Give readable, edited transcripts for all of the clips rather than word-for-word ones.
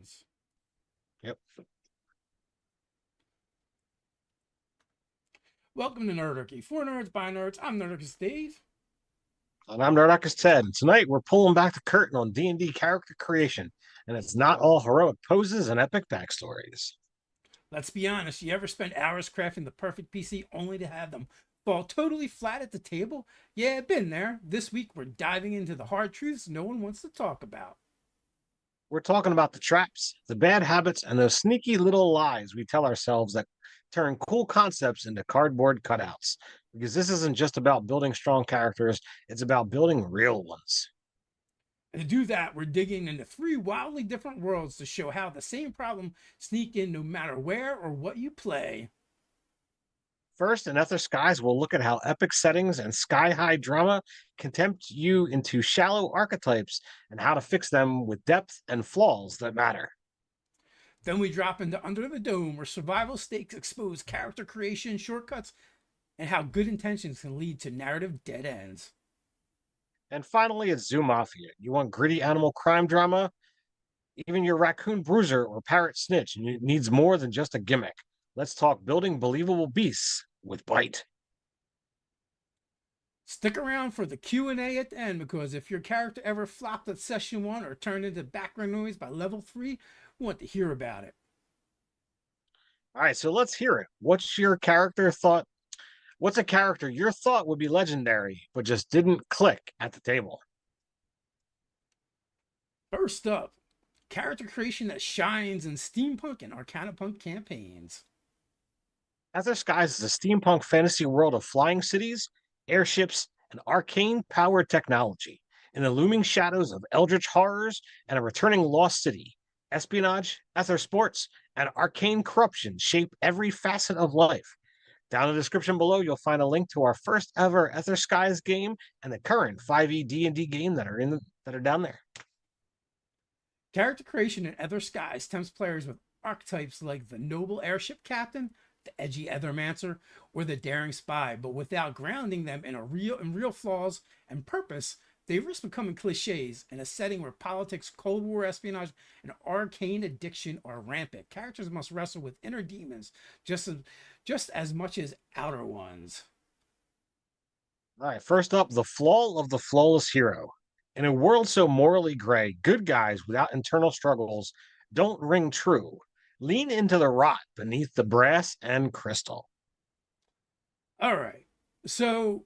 questions. Yep. Welcome to Nerdarchy. For nerds, by nerds, I'm Nerdarchy Steve. And I'm Nerdarchy Ted. Tonight we're pulling back the curtain on D&D character creation, and it's not all heroic poses and epic backstories. Let's be honest, you ever spend hours crafting the perfect PC only to have them fall totally flat at the table? Yeah, been there. This week we're diving into the hard truths no one wants to talk about. We're talking about the traps, the bad habits, and those sneaky little lies we tell ourselves that turn cool concepts into cardboard cutouts. Because this isn't just about building strong characters, it's about building real ones. And to do that, we're digging into three wildly different worlds to show how the same problem sneak in no matter where or what you play. First, in Ether Skies, we'll look at how epic settings and sky high drama can tempt you into shallow archetypes and how to fix them with depth and flaws that matter. Then we drop into Under the Dome, where survival stakes expose character creation shortcuts and how good intentions can lead to narrative dead ends. And finally, it's Zoo Mafia. You want gritty animal crime drama? Even your raccoon bruiser or parrot snitch needs more than just a gimmick. Let's talk building believable beasts with bite. Stick around for the Q&A at the end, because if your character ever flopped at session 1 or turned into background noise by level 3, we want to hear about it. All right, so let's hear it. What's your character thought? What's a character your thought would be legendary, but just didn't click at the table? First up, character creation that shines in steampunk and arcanapunk campaigns. Ether Skies is a steampunk fantasy world of flying cities, airships, and arcane powered technology. In the looming shadows of eldritch horrors and a returning lost city, espionage, ether sports, and arcane corruption shape every facet of life. Down in the description below, you'll find a link to our first ever Ether Skies game and the current 5e D&D game that are down there. Character creation in Ether Skies tempts players with archetypes like the noble airship captain, the edgy Ethermancer, or the daring spy, but without grounding them in real flaws and purpose. They risk becoming cliches in a setting where politics, Cold War espionage, and arcane addiction are rampant. Characters must wrestle with inner demons just as much as outer ones. All right, first up, the flaw of the flawless hero. In a world so morally gray, good guys without internal struggles don't ring true. Lean into the rot beneath the brass and crystal. All right. So,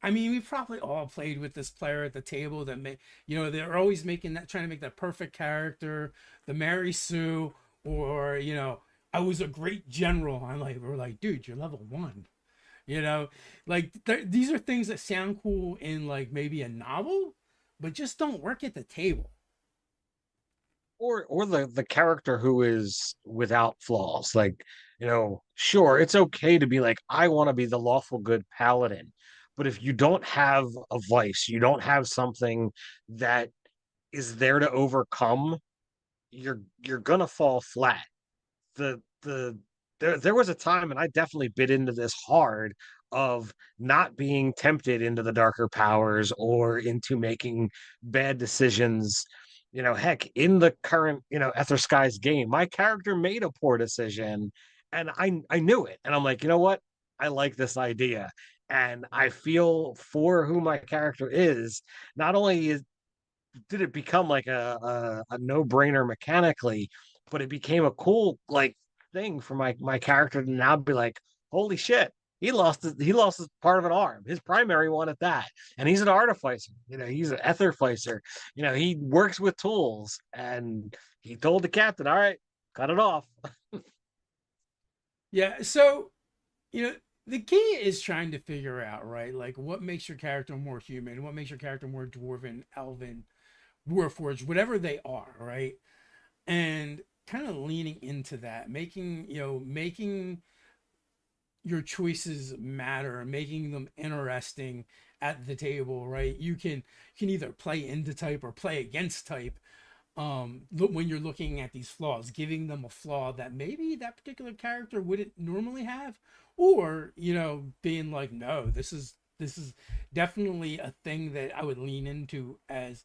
I mean, we probably all played with this player at the table that they're always trying to make that perfect character, the Mary Sue, or, I was a great general. We're like, dude, you're level 1. These are things that sound cool in like maybe a novel, but just don't work at the table. Or the character who is without flaws. Like, sure, it's okay to be like, I want to be the lawful good paladin. But if you don't have a vice, you don't have something that is there to overcome, you're gonna fall flat. There was a time, and I definitely bit into this hard, of not being tempted into the darker powers or into making bad decisions. Heck, in the current Ether Skies game, my character made a poor decision, and I knew it, and I'm like, you know what, I like this idea, and I feel for who my character is. Not only did it become like a no-brainer mechanically, but it became a cool like thing for my character to now be like, holy shit, he lost his part of an arm, his primary one at that, and he's an artificer. He's an etherficer. He works with tools, and he told the captain, all right, cut it off. Yeah, so the key is trying to figure out, right, like what makes your character more human, what makes your character more dwarven, elven, warforged, whatever they are, right? And kind of leaning into that, making your choices matter, making them interesting at the table, right? You can either play into type or play against type. When you're looking at these flaws, giving them a flaw that maybe that particular character wouldn't normally have, or being like, no, this is definitely a thing that I would lean into as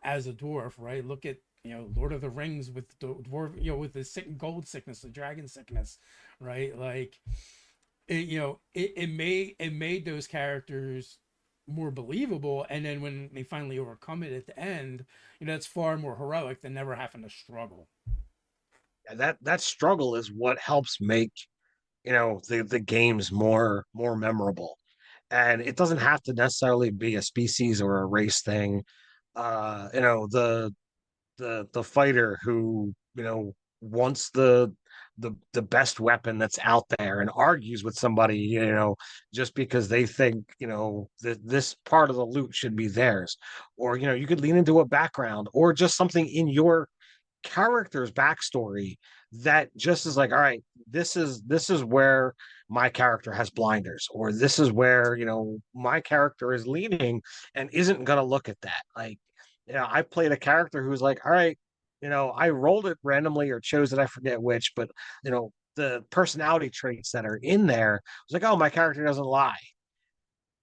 as a dwarf, right? Look at Lord of the Rings with the dwarf, with the gold sickness, the dragon sickness, right? Like it made those characters more believable, and then when they finally overcome it at the end, it's far more heroic than never having to struggle. That struggle is what helps make the games more memorable, and it doesn't have to necessarily be a species or a race thing. The fighter who wants the best weapon that's out there and argues with somebody just because they think that this part of the loot should be theirs, or you could lean into a background or just something in your character's backstory that just is like, all right, this is where my character has blinders, or this is where my character is leaning and isn't going to look at that. Like, I played a character who's like, all right, I rolled it randomly or chose it, I forget which, but the personality traits that are in there was like, oh, my character doesn't lie.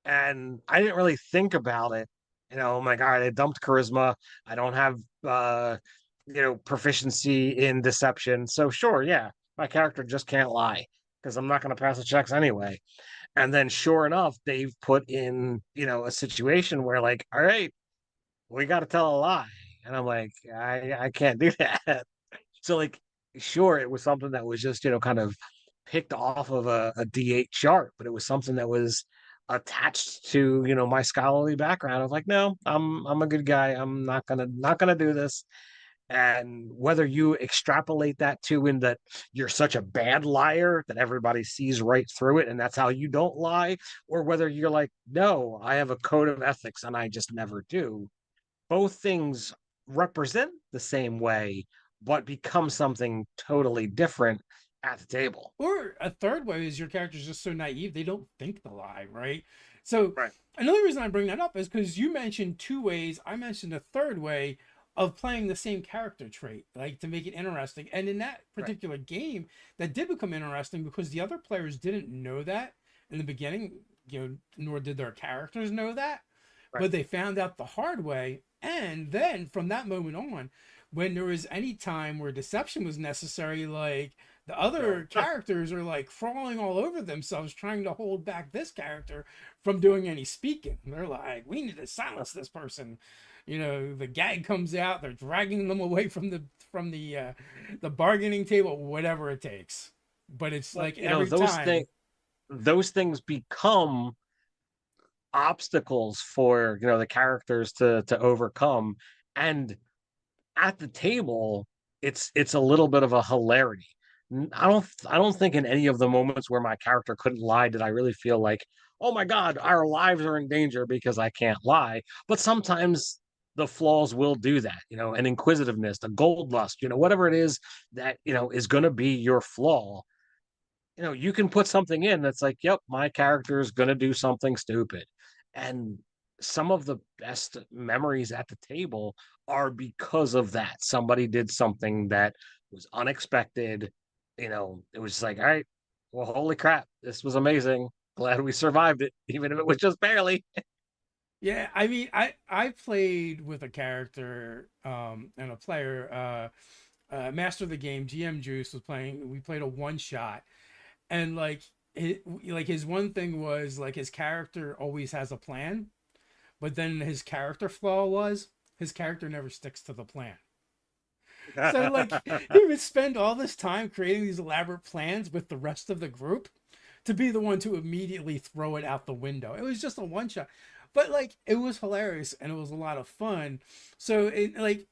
And I didn't really think about it. I'm like, all right, I dumped charisma. I don't have proficiency in deception. So sure, yeah, my character just can't lie because I'm not going to pass the checks anyway. And then sure enough, they've put in, a situation where like, all right, we got to tell a lie. And I'm like, I can't do that. So like, sure, it was something that was just, kind of picked off of a D8 chart, but it was something that was attached to, my scholarly background. I was like, no, I'm a good guy. I'm not gonna do this. And whether you extrapolate that to in that you're such a bad liar that everybody sees right through it and that's how you don't lie, or whether you're like, no, I have a code of ethics and I just never do, both things represent the same way, but become something totally different at the table. Or a third way is your character's just so naive they don't think the lie, right? So Right. another reason I bring that up is because you mentioned two ways. I mentioned a third way of playing the same character trait, like to make it interesting. And in that Right. particular game, that did become interesting because the other players didn't know that in the beginning, nor did their characters know that, Right. but they found out the hard way. And then from that moment on, when there was any time where deception was necessary, like the No. other characters are like crawling all over themselves trying to hold back this character from doing any speaking. They're like, we need to silence this person. The gag comes out, they're dragging them away from the bargaining table, whatever it takes. But it's But like every time. those things become obstacles for the characters to overcome, and at the table it's a little bit of a hilarity. I don't think in any of the moments where my character couldn't lie did I really feel like, oh my god, our lives are in danger because I can't lie. But sometimes the flaws will do that, an inquisitiveness, a gold lust, whatever it is that is going to be your flaw. You can put something in that's like, yep, my character is going to do something stupid. And some of the best memories at the table are because of that. Somebody did something that was unexpected. It was just like, all right, well, holy crap, this was amazing. Glad we survived it, even if it was just barely. Yeah, I mean, I played with a character and a player. Master of the game, GM Juice was playing. We played a one shot, and his one thing was like his character always has a plan, but then his character flaw was his character never sticks to the plan. So like he would spend all this time creating these elaborate plans with the rest of the group to be the one to immediately throw it out the window. It was just a one shot. But like it was hilarious and it was a lot of fun. So it like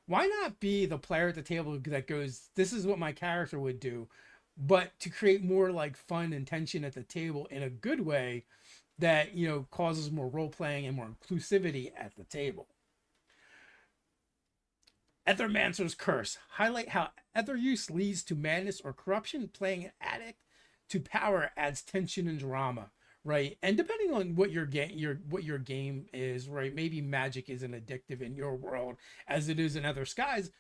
why not be the player at the table that goes, this is what my character would do, but to create more like fun and tension at the table in a good way that causes more role playing and more inclusivity at the table. Ethermancer's Curse. Highlight how ether use leads to madness or corruption. Playing an addict to power adds tension and drama, right? And depending on what your game is, right? Maybe magic isn't addictive in your world as it is in other skies,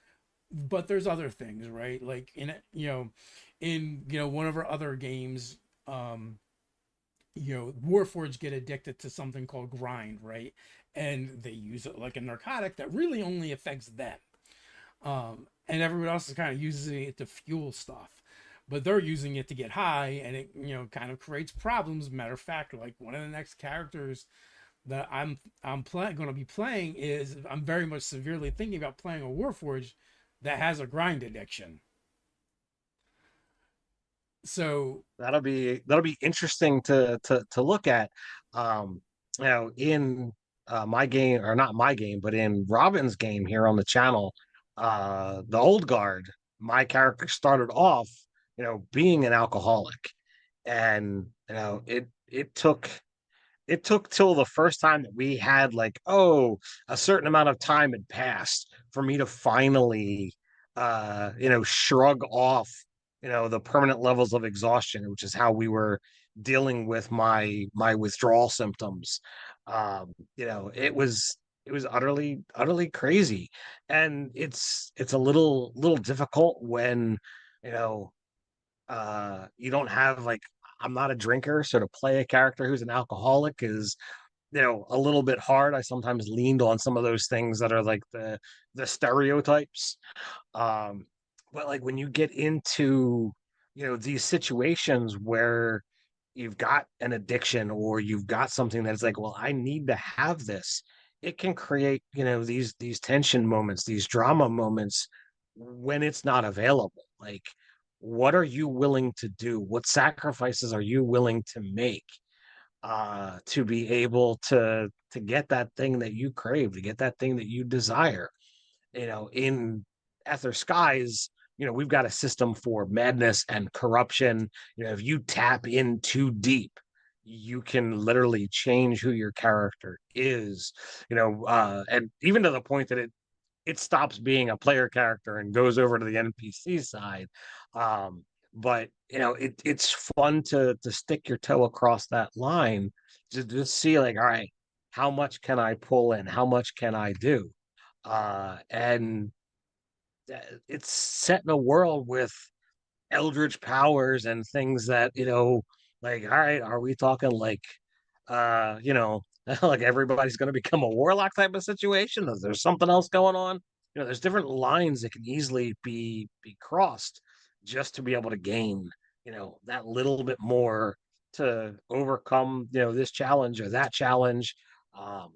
but there's other things, right? Like in one of our other games, Warforged get addicted to something called grind, right? And they use it like a narcotic that really only affects them. And everyone else is kind of using it to fuel stuff, but they're using it to get high, and it kind of creates problems. Matter of fact, like one of the next characters that going to be playing is I'm very much severely thinking about playing a Warforged that has a grind addiction. So That'll be interesting to look at. Um, in my game, or not my game, but in Robin's game here on the channel, the old guard, my character started off, being an alcoholic, and it took till the first time that we had like, oh, a certain amount of time had passed for me to finally shrug off the permanent levels of exhaustion, which is how we were dealing with my withdrawal symptoms. It was utterly crazy, and it's a little difficult when you know you don't have like, I'm not a drinker, so to play a character who's an alcoholic is a little bit hard. I sometimes leaned on some of those things that are like the stereotypes. um but like when you get into these situations where you've got an addiction or you've got something that's like, well, I need to have this, it can create these tension moments, these drama moments when it's not available. Like, what are you willing to do? What sacrifices are you willing to make to be able to get that thing that you crave, to get that thing that you desire? In Ether Skies, we've got a system for madness and corruption. If you tap in too deep, you can literally change who your character is. And even to the point that it stops being a player character and goes over to the NPC side. Um, but it's fun to stick your toe across that line to just see like, all right, how much can I pull in? How much can I do? And it's set in a world with eldritch powers and things that like, all right, are we talking like uh you know like everybody's going to become a warlock type of situation? Is there something else going on? There's different lines that can easily be crossed just to be able to gain that little bit more to overcome this challenge or that challenge. um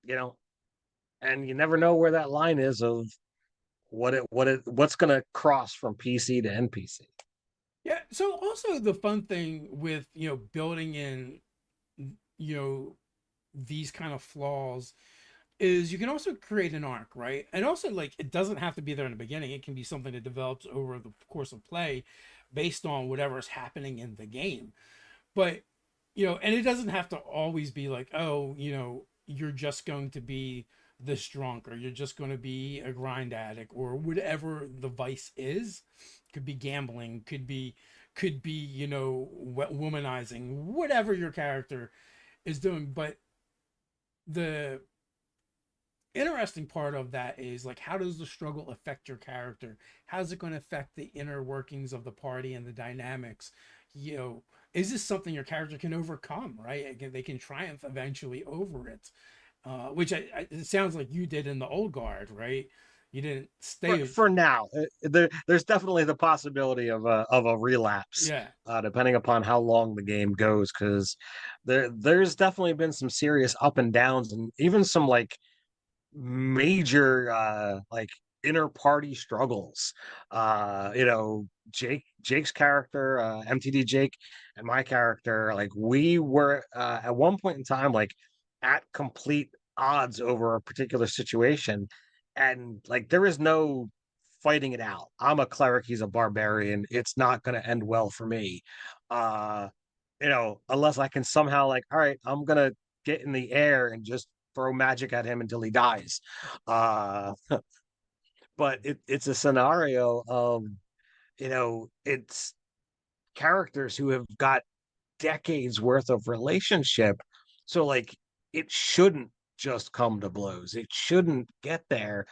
you know and you never know where that line is of what's going to cross from PC to NPC. yeah. So also the fun thing with building in you know these kind of flaws is you can also create an arc, right? And also, like, it doesn't have to be there in the beginning. It can be something that develops over the course of play based on whatever is happening in the game. But, and it doesn't have to always be like, oh, you're just going to be this drunk or you're just going to be a grind addict or whatever the vice is. Could be gambling, could be, womanizing, whatever your character is doing. But the interesting part of that is like, how does the struggle affect your character? How's it going to affect the inner workings of the party and the dynamics? Is this something your character can overcome, right? Again, they can triumph eventually over it, which it sounds like you did in the old guard, right? You didn't for, stay. for now. There's definitely the possibility of a relapse, Yeah. depending upon how long the game goes, because there's definitely been some serious up and downs, and even some like major like inner party struggles. Jake's character, MTD Jake, and my character, like, we were at one point in time like at complete odds over a particular situation, and like there is no fighting it out. I'm a cleric, he's a barbarian. It's not going to end well for me. uh unless I can somehow like, all right, I'm gonna get in the air and just throw magic at him until he dies. Uh, but it's a scenario of, it's characters who have got decades worth of relationship. So like, it shouldn't just come to blows. It shouldn't get there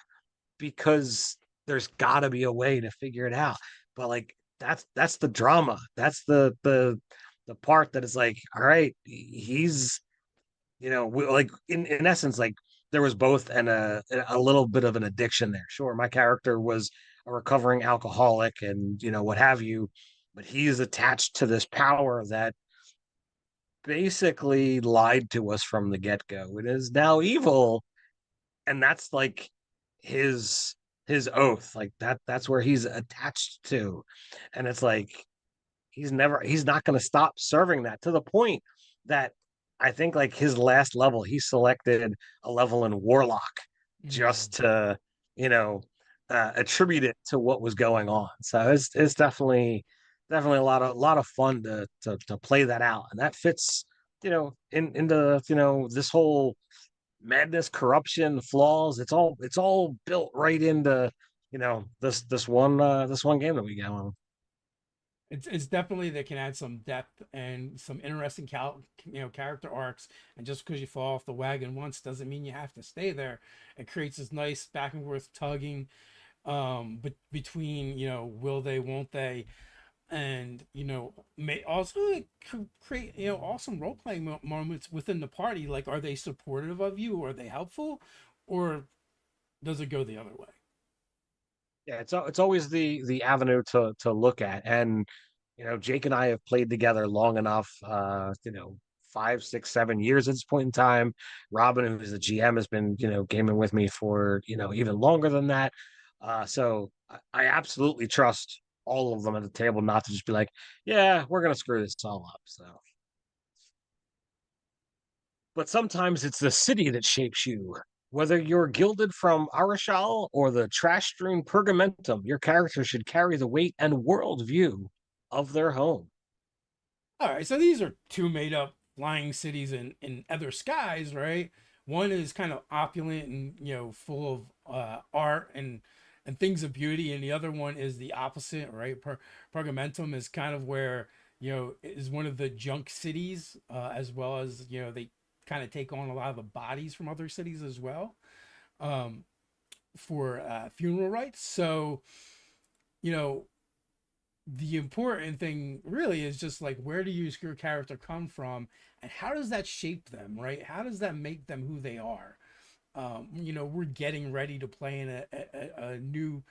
because there's got to be a way to figure it out. But like, that's the drama. That's the part that is like, all right, he's like, in essence, like, there was both and a little bit of an addiction there. Sure, my character was a recovering alcoholic and what have you, but he's attached to this power that basically lied to us from the get-go. It is now evil, and that's like his his oath. Like that's where he's attached to. And it's like he's not going to stop serving that, to the point that I think like his last level, he selected a level in Warlock Mm. just to, you know, attribute it to what was going on. So it's definitely a lot of fun to play that out, and that fits, into this whole madness, corruption, flaws. It's all built right into this one game that we got on. It's definitely they can add some depth and some interesting character arcs. And just because you fall off the wagon once doesn't mean you have to stay there. It creates this nice back and forth tugging, but between will they, won't they, and may also like, create awesome role playing moments within the party. Like, are they supportive of you? Are they helpful, or does it go the other way? Yeah, it's always the avenue to look at. And Jake and I have played together long enough, 5, 6, 7 years at this point in time. Robin, who's the GM, has been gaming with me for even longer than that. So I absolutely trust all of them at the table not to just be like, yeah, we're gonna screw this all up. So, but sometimes it's the city that shapes you. Whether you're gilded from Arashal or the trash-strewn Pergamentum, your character should carry the weight and worldview of their home. All right, so these are two made up flying cities in other skies, right? One is kind of opulent and full of art and things of beauty, and the other one is the opposite, right? Pergamentum is kind of where is one of the junk cities, as well as they kind of take on a lot of the bodies from other cities as well, um, for funeral rites. So you know the important thing really is just like, where do your character come from, and how does that shape them, right? How does that make them who they are? We're getting ready to play in a new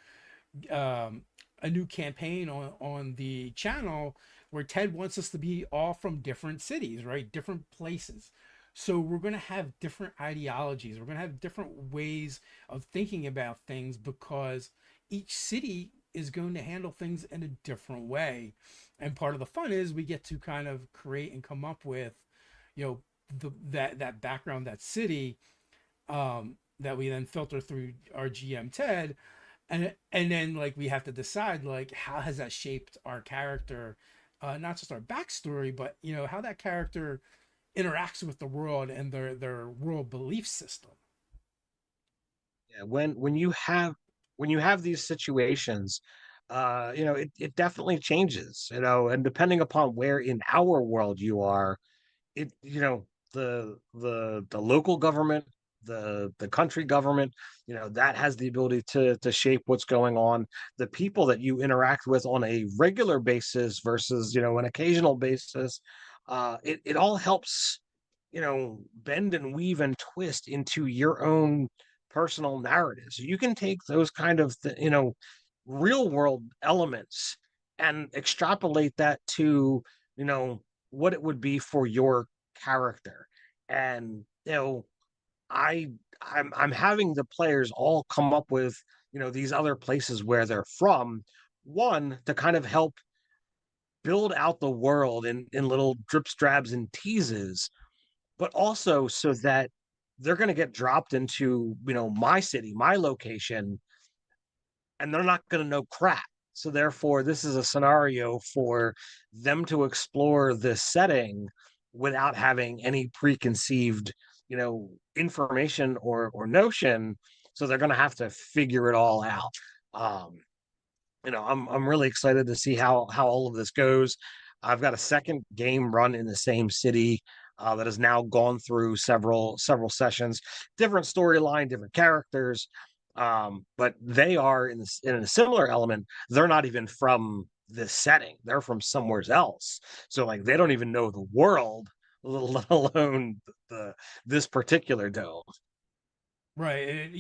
um, a new campaign on the channel where Ted wants us to be all from different cities, right? Different places. So we're going to have different ideologies. We're going to have different ways of thinking about things because each city is going to handle things in a different way. And part of the fun is we get to kind of create and come up with, that background, that city, that we then filter through our GM Ted, and then like we have to decide like how has that shaped our character, not just our backstory, but how that character interacts with the world and their world belief system. Yeah, when you have these situations, it definitely changes, and depending upon where in our world you are, it the local government, the country government, that has the ability to shape what's going on. The people that you interact with on a regular basis versus an occasional basis, it all helps bend and weave and twist into your own personal narratives. You can take those kind of real world elements and extrapolate that to you know what it would be for your character. And I I'm having the players all come up with these other places where they're from, one to kind of help build out the world in little drip strabs and teases, but also so that they're going to get dropped into my city, my location, and they're not going to know crap. So therefore, this is a scenario for them to explore this setting without having any preconceived, information or notion. So they're going to have to figure it all out. Um, I'm really excited to see how all of this goes. I've got a second game run in the same city that has now gone through several sessions, different storyline, different characters, but they are in a similar element. They're not even from this setting; they're from somewhere else. So like they don't even know the world, let alone the this particular dome. Right.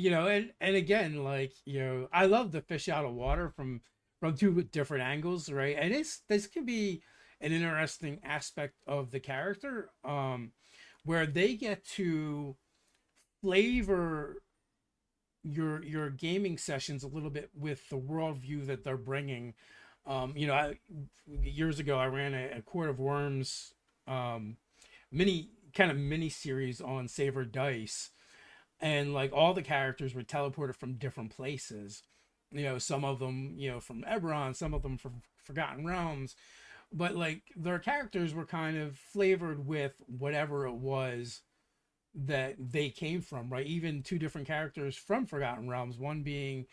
And again, like, I love the fish out of water from two different angles, right? And this can be an interesting aspect of the character, where they get to flavor your gaming sessions a little bit with the worldview that they're bringing. Years ago I ran a Court of Worms um, mini series on Saber Dice, and like all the characters were teleported from different places. Some of them, from Eberron, some of them from Forgotten Realms, but like their characters were kind of flavored with whatever it was that they came from, right? Even two different characters from Forgotten Realms, one being,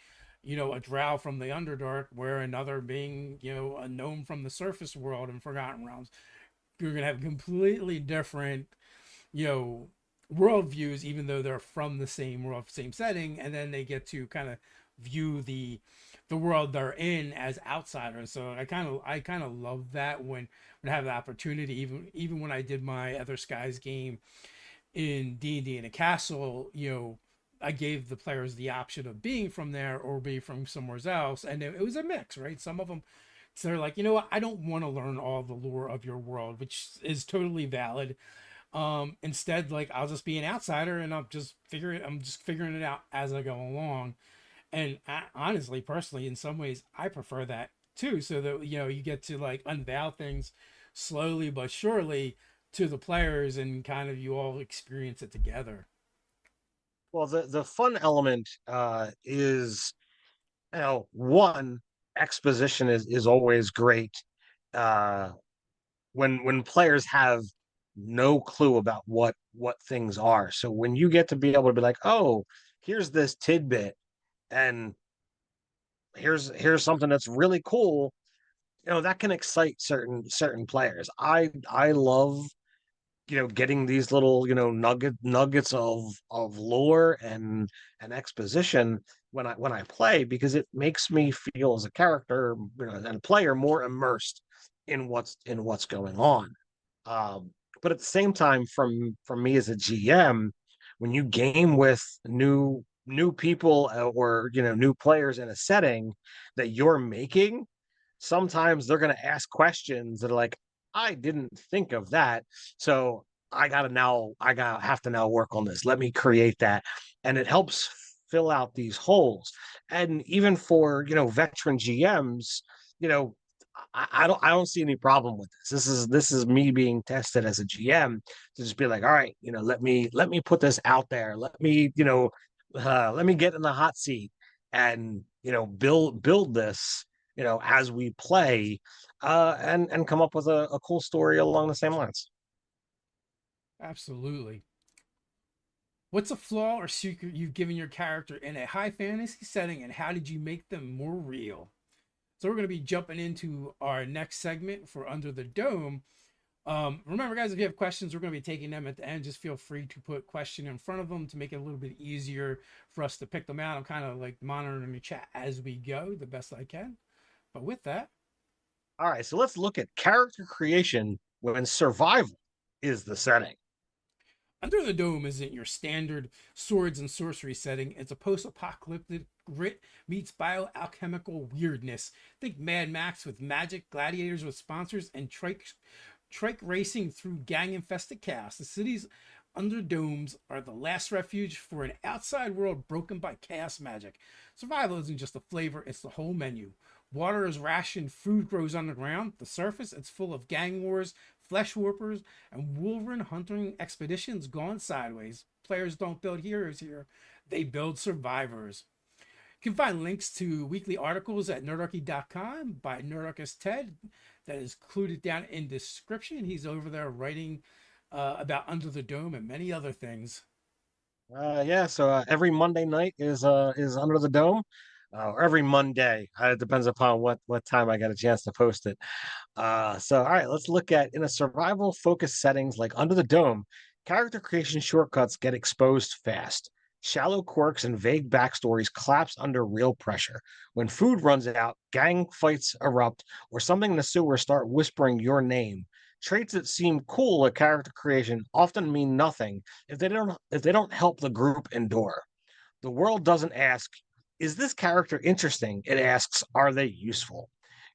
a drow from the Underdark, where another being, a gnome from the surface world in Forgotten Realms. You're gonna have completely different, you know, worldviews, even though they're from the same world, same setting, and then they get to kind of view the world they're in as outsiders. So I kind of love that when I have the opportunity, even when I did my Other Skies game in D&D in a castle, I gave the players the option of being from there or be from somewhere else, and it was a mix, right? Some of them, so they're like, what, I don't want to learn all the lore of your world, which is totally valid. Instead, like, I'll just be an outsider and I'm just figuring it out as I go along. And honestly, personally, in some ways, I prefer that too, so that you get to like unveil things slowly but surely to the players, and kind of you all experience it together. Well, the fun element is, one, exposition is always great. Uh, when players have no clue about what things are. So when you get to be able to be like, oh, here's this tidbit, and here's something that's really cool, that can excite certain players. I love, getting these little, nuggets of lore and exposition when I play, because it makes me feel as a character, and a player, more immersed in what's going on. um, but at the same time, from me as a GM, when you game with new people, or new players in a setting that you're making, sometimes they're going to ask questions that are like, I didn't think of that. So I have to now work on this. Let me create that. And it helps fill out these holes. And even for, veteran GMs, you know, I don't see any problem with this. This is me being tested as a GM to just be like, all right, let me put this out there. Let me get in the hot seat and, build this, as we play, and come up with a cool story along the same lines. Absolutely. What's a flaw or secret you've given your character in a high fantasy setting, and how did you make them more real? So we're going to be jumping into our next segment for Under the Dome. Remember, guys, if you have questions, we're going to be taking them at the end. Just feel free to put question in front of them to make it a little bit easier for us to pick them out. I'm kind of like monitoring the chat as we go the best I can. But with that, All right, so let's look at character creation when survival is the setting. Under the Dome isn't your standard swords and sorcery setting. It's a post-apocalyptic grit meets bioalchemical weirdness. Think Mad Max with magic, gladiators with sponsors, and trike racing through gang-infested chaos. The city's underdomes are the last refuge for an outside world broken by chaos magic. Survival isn't just a flavor, it's the whole menu. Water is rationed, food grows underground. The surface, it's full of gang wars, flesh warpers, and wolverine hunting expeditions gone sideways. Players don't build heroes here, they build survivors. You can find links to weekly articles at nerdarchy.com by Nerdarchist Ted. That is included down in description. He's over there writing about Under the Dome and many other things. Yeah, so every Monday night is Under the Dome, or every Monday. It depends upon what time I get a chance to post it. So all right, let's look at, in a survival focused settings like Under the Dome, character creation shortcuts get exposed fast. Shallow quirks and vague backstories collapse under real pressure. When food runs out, gang fights erupt, or something in the sewer start whispering your name. Traits that seem cool at character creation often mean nothing if they don't help the group endure. The world doesn't ask, is this character interesting? It asks, are they useful?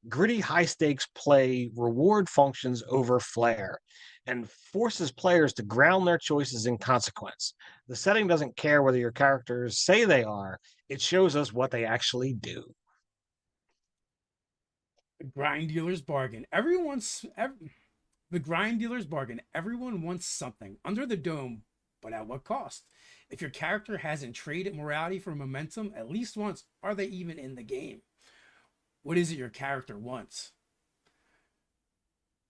Gritty high stakes play reward functions over flair and forces players to ground their choices in consequence. The setting doesn't care whether your characters say they are, it shows us what they actually do. Grind dealer's bargain. The grind dealer's bargain. Everyone wants something under the dome, but at what cost? If your character hasn't traded morality for momentum at least once, are they even in the game? What is it your character wants?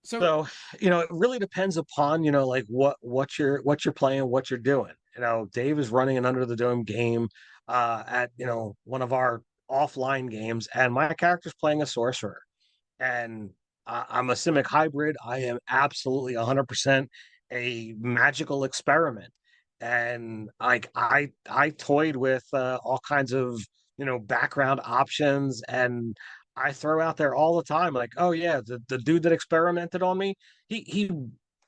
So, So, it really depends upon, like what you're playing, what you're doing. Dave is running an under the dome game at, one of our offline games, and my character's playing a sorcerer. And I'm a Simic hybrid. I am absolutely 100% a magical experiment. And like I toyed with all kinds of background options, and I throw out there all the time like, oh yeah, the dude that experimented on me, he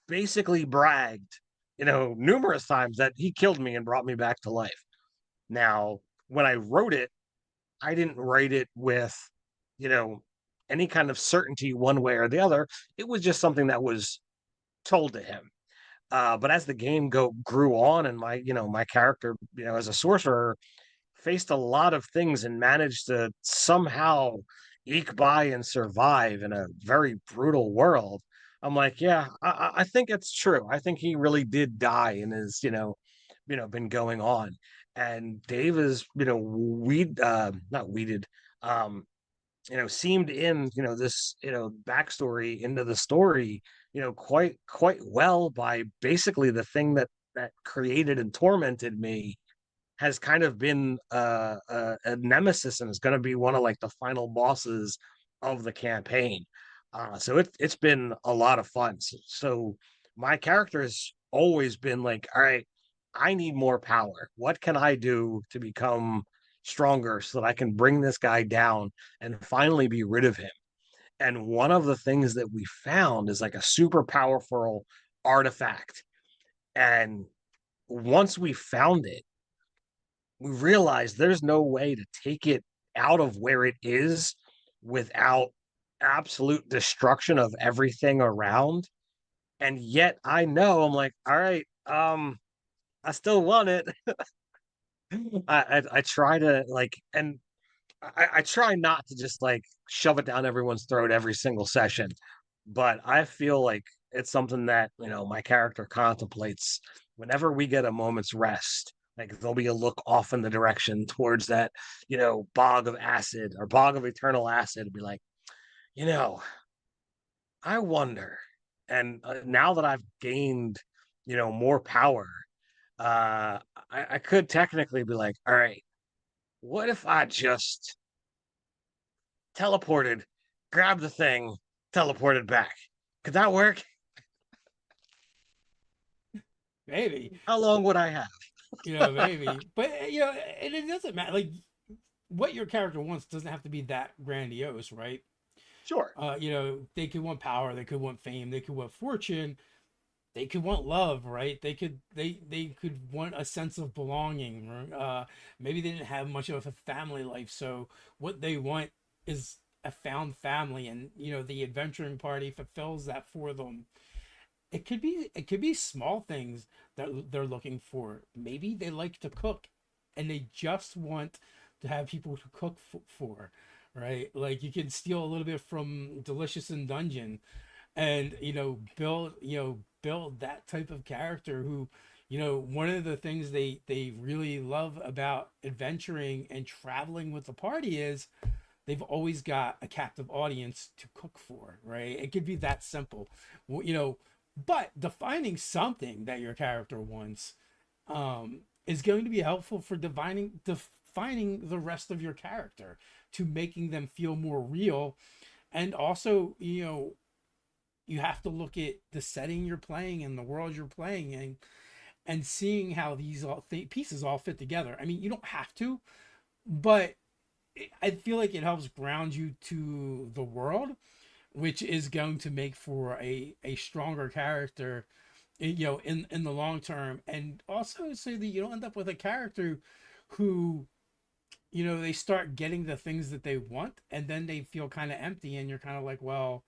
basically bragged, numerous times that he killed me and brought me back to life. Now, when I wrote it, I didn't write it with, you know, any kind of certainty one way or the other. It was just something that was told to him. But as the game grew on, and my character, as a sorcerer, faced a lot of things and managed to somehow eke by and survive in a very brutal world. I'm like, yeah, I think it's true. I think he really did die and is, been going on. And Dave is, not weeded, um, seamed in, this, backstory into the story, quite well by basically the thing that created and tormented me has kind of been a nemesis and is going to be one of like the final bosses of the campaign. So it's been a lot of fun. So my character has always been like, all right, I need more power. What can I do to become stronger so that I can bring this guy down and finally be rid of him? And one of the things that we found is like a super powerful artifact. And once we found it, we realized there's no way to take it out of where it is without absolute destruction of everything around. And yet I know I'm like, all right, I still want it. I try to like, and I try not to just like shove it down everyone's throat every single session, but I feel like it's something that my character contemplates whenever we get a moment's rest. Like there'll be a look off in the direction towards that, bog of acid or bog of eternal acid, and be like, you know, I wonder. And now that I've gained, more power, I could technically be like, all right, what if I just teleported, grabbed the thing, teleported back? Could that work? maybe, How long would I have? maybe, but and it doesn't matter. Like what your character wants doesn't have to be that grandiose, right? Sure. They could want power, they could want fame, they could want fortune, they could want love, right? They could want a sense of belonging. Maybe they didn't have much of a family life, so what they want is a found family, and the adventuring party fulfills that for them. It could be small things that they're looking for. Maybe they like to cook, and they just want to have people to cook for, right? Like you can steal a little bit from Delicious in Dungeon, and build that type of character who one of the things they really love about adventuring and traveling with the party is they've always got a captive audience to cook for, right? It could be that simple. But defining something that your character wants is going to be helpful for defining the rest of your character, to making them feel more real. And also, you have to look at the setting you're playing and the world you're playing, and seeing how these pieces all fit together. I mean, you don't have to, but I feel like it helps ground you to the world, which is going to make for a stronger character, in the long term, and also so that you don't end up with a character who, they start getting the things that they want, and then they feel kind of empty, and you're kind of like, well,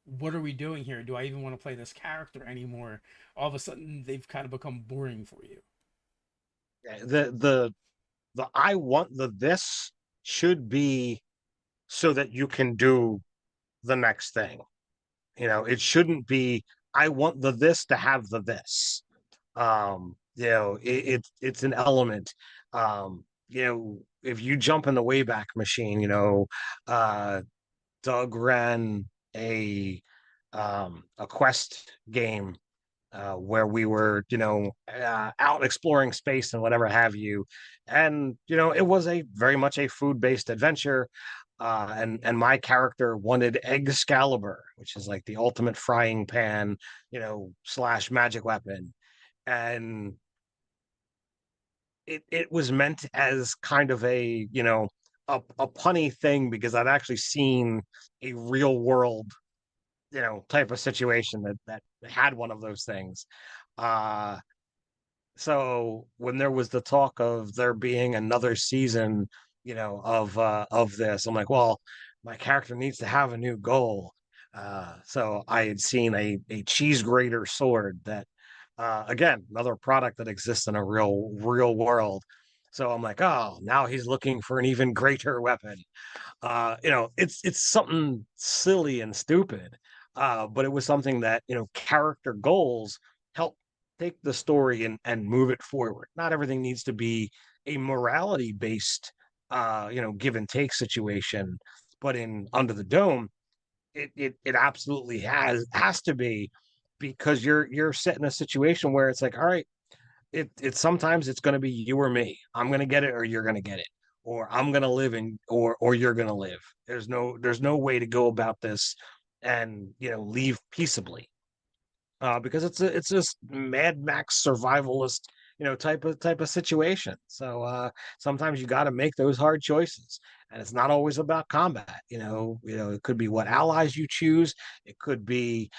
what are we doing here? Do I even want to play this character anymore? All of a sudden, they've kind of become boring for you. The I want the this should be so that you can do the next thing. It shouldn't be I want the this to have the this. It's an element. If you jump in the Wayback Machine, uh Doug ran a quest game where we were, out exploring space and whatever have you. And, it was a very much a food-based adventure. And my character wanted Excalibur, which is like the ultimate frying pan, slash magic weapon. And it was meant as kind of a punny thing because I'd actually seen a real world type of situation that had one of those things. Uh so when there was the talk of there being another season, of this, I'm like, well, my character needs to have a new goal. So I had seen a cheese grater sword that again, another product that exists in a real world. So I'm like, oh, now he's looking for an even greater weapon. It's something silly and stupid, but it was something that character goals help take the story and move it forward. Not everything needs to be a morality based, give and take situation, but in Under the Dome, it absolutely has to be because you're set in a situation where it's like, all right, it's sometimes it's going to be you or me. I'm going to get it or you're going to get it, or I'm going to live and or you're going to live. There's no way to go about this and leave peaceably, because it's just Mad Max survivalist type of situation. So sometimes you got to make those hard choices, and it's not always about combat. It could be what allies you choose. It could be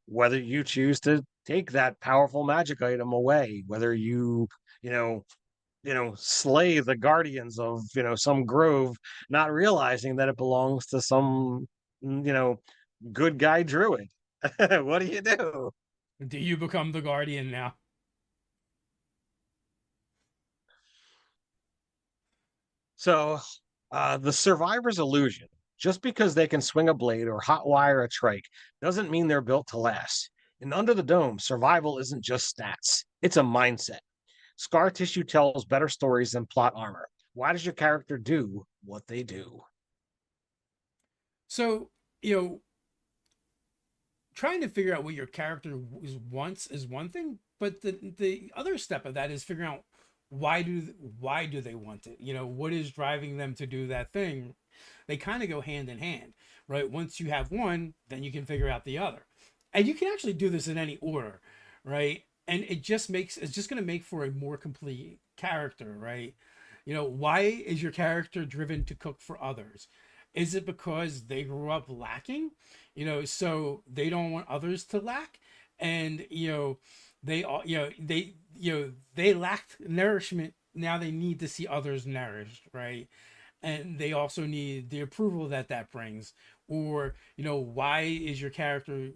whether you choose to take that powerful magic item away, whether you know slay the guardians of some grove, not realizing that it belongs to some good guy druid. What do you do? Do you become the guardian now? So, the survivor's illusion. Just because they can swing a blade or hotwire a trike doesn't mean they're built to last. And Under the Dome, survival isn't just stats, it's a mindset. Scar tissue tells better stories than plot armor. Why does your character do what they do? So, you know, trying to figure out what your character wants is one thing, but the other step of that is figuring out why do they want it? What is driving them to do that thing? They kind of go hand in hand, right? Once you have one, then you can figure out the other. And you can actually do this in any order, right? And it's just going to make for a more complete character, right? Why is your character driven to cook for others? Is it because they grew up lacking, so they don't want others to lack? And they all they lacked nourishment, now they need to see others nourished, right? And they also need the approval that brings. Or why is your character,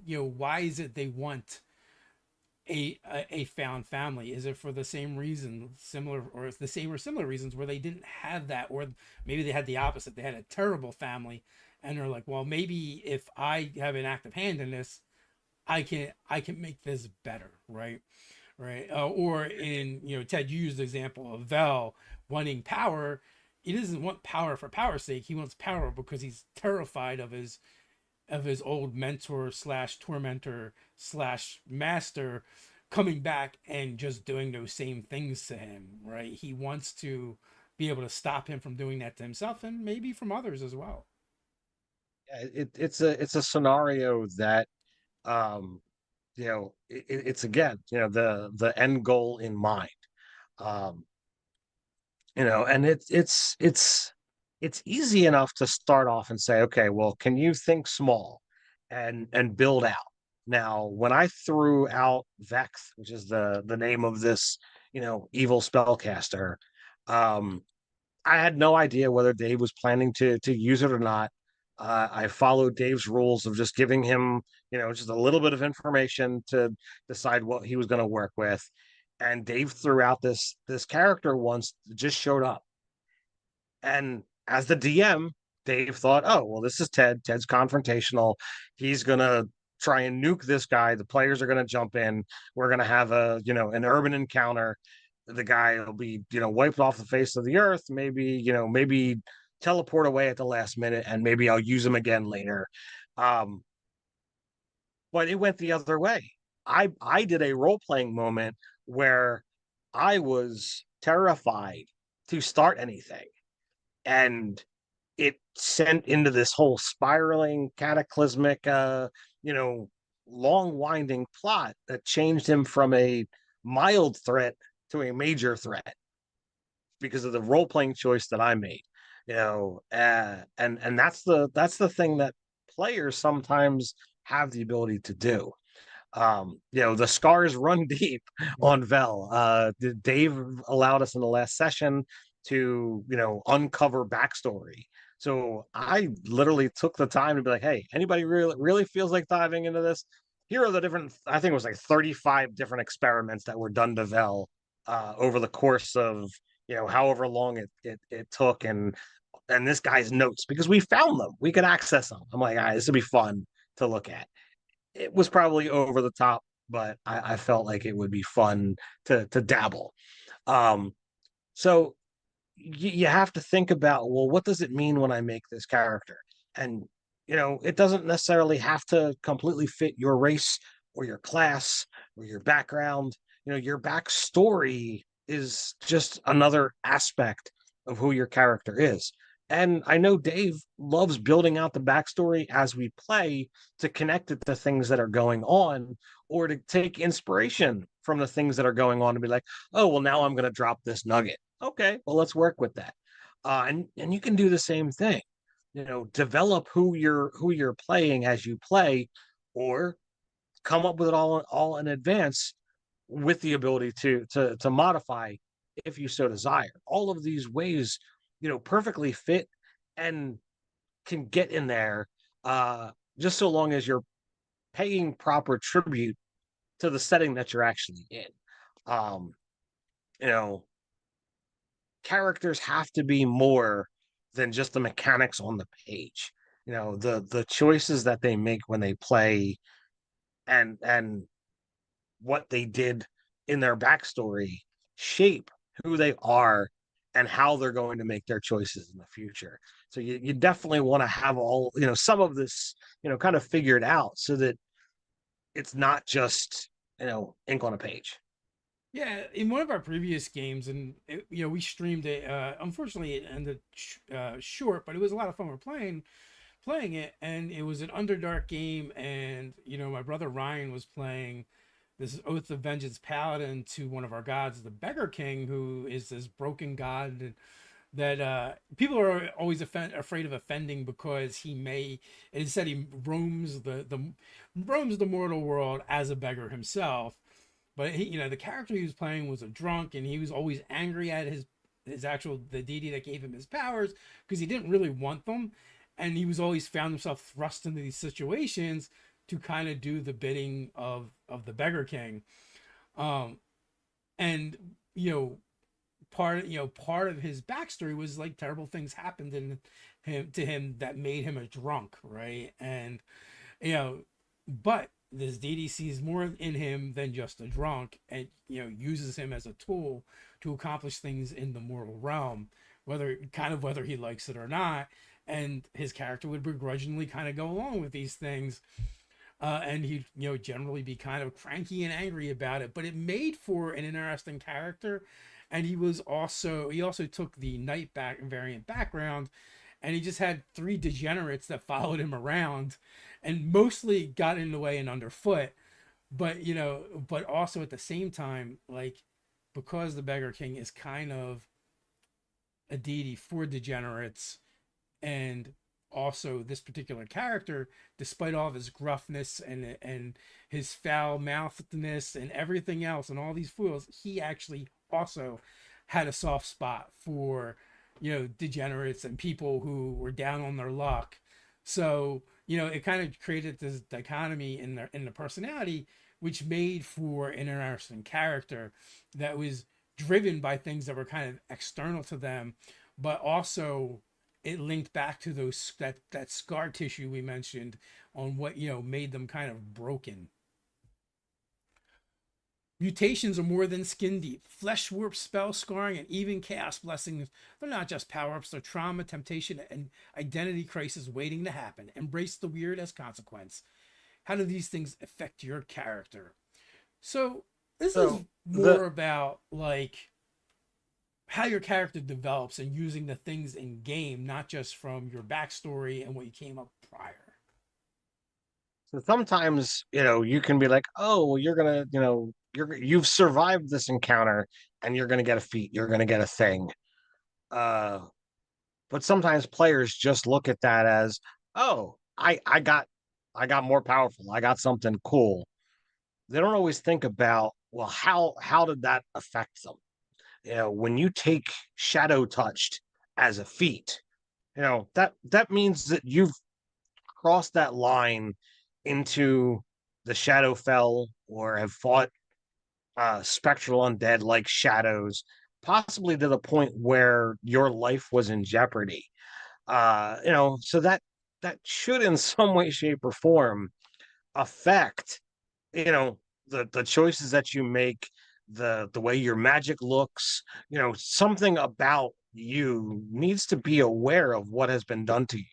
why is it they want a found family? Is it for the same reason, similar, or the same or similar reasons where they didn't have that, or maybe they had the opposite, they had a terrible family, and they're like, well, maybe if I have an active hand in this, I can make this better, right? Right. Or in, Ted, you used the example of Vel wanting power. He doesn't want power for power's sake. He wants power because he's terrified of his old mentor slash tormentor slash master coming back and just doing those same things to him, right? He wants to be able to stop him from doing that to himself and maybe from others as well. It's a scenario that it's again the end goal in mind. um and it's easy enough to start off and say, okay, well, can you think small and build out? Now, when I threw out Vex, which is the name of this evil spellcaster. Um, I had no idea whether Dave was planning to use it or not. I followed Dave's rules of just giving him, just a little bit of information to decide what he was going to work with. And Dave threw out this character once that just showed up. And as the DM, Dave thought, oh, well, this is Ted. Ted's confrontational. He's gonna try and nuke this guy. The players are gonna jump in. We're gonna have an urban encounter. The guy will be, wiped off the face of the earth. Maybe teleport away at the last minute, and maybe I'll use him again later. Um, but it went the other way. I did a role playing moment where I was terrified to start anything, and it sent into this whole spiraling, cataclysmic, you know, long winding plot that changed him from a mild threat to a major threat because of the role playing choice that I made. And that's the thing that players sometimes have the ability to do. The scars run deep on Vel. Dave allowed us in the last session to, uncover backstory. So I literally took the time to be like, hey, anybody really feels like diving into this? Here are the different, I think it was like 35 different experiments that were done to Vel over the course of, however long it took. And this guy's notes, because we found them, we could access them. I'm like, all right, this would be fun to look at. It was probably over the top, but I felt like it would be fun to dabble. Um, so you have to think about, well, what does it mean when I make this character? And it doesn't necessarily have to completely fit your race or your class or your background. Your backstory is just another aspect of who your character is. And I know Dave loves building out the backstory as we play to connect it to things that are going on, or to take inspiration from the things that are going on and be like, oh, well, now I'm going to drop this nugget. Okay, well, let's work with that. And you can do the same thing. Develop who you're playing as you play, or come up with it all in advance with the ability to modify if you so desire. All of these ways, perfectly fit and can get in there, just so long as you're paying proper tribute to the setting that you're actually in. Um, you know, Characters have to be more than just the mechanics on the page. The choices that they make when they play, and what they did in their backstory, shape who they are and how they're going to make their choices in the future. So you definitely want to have all, some of this, kind of figured out, so that it's not just, ink on a page. Yeah, in one of our previous games, and we streamed it. Unfortunately, it ended short, but it was a lot of fun. We're playing it, and it was an Underdark game, and my brother Ryan was playing this Oath of Vengeance paladin to one of our gods, the Beggar King, who is this broken god that people are always afraid of offending because he may. It said he roams the mortal world as a beggar himself, but the character he was playing was a drunk, and he was always angry at the deity that gave him his powers, because he didn't really want them, and he was always found himself thrust into these situations to kind of do the bidding of the Beggar King. Um, and part of his backstory was like terrible things happened to him that made him a drunk, right? And you know, but this deity sees more in him than just a drunk, and uses him as a tool to accomplish things in the mortal realm, whether he likes it or not. And his character would begrudgingly kind of go along with these things, and he'd generally be kind of cranky and angry about it. But it made for an interesting character, and he also took the knight back variant background, and he just had three degenerates that followed him around, and mostly got in the way and underfoot. But also at the same time, like, because the Beggar King is kind of a deity for degenerates, and also this particular character, despite all of his gruffness and his foul mouthedness and everything else and all these fools, he actually also had a soft spot for, degenerates and people who were down on their luck. So, it kind of created this dichotomy in the personality, which made for an interesting character that was driven by things that were kind of external to them, but also it linked back to that scar tissue we mentioned on what made them kind of broken. Mutations are more than skin deep. Flesh warp, spell scarring, and even chaos blessings. They're not just power ups, they're trauma, temptation, and identity crisis waiting to happen. Embrace the weird as consequence. How do these things affect your character? So, this is So the more about like how your character develops and using the things in game, not just from your backstory and what you came up prior. so sometimes, you can be like, oh, well, you're gonna, you've survived this encounter and you're gonna get a feat, you're gonna get a thing. Uh, but sometimes players just look at that as, oh, I got more powerful, I got something cool. They don't always think about, well, how did that affect them? When you take shadow touched as a feat, that means that you've crossed that line into the Shadowfell or have fought spectral undead like shadows, possibly to the point where your life was in jeopardy. So that should in some way, shape, or form affect, you know, the choices that you make, the way your magic looks, something about you needs to be aware of what has been done to you.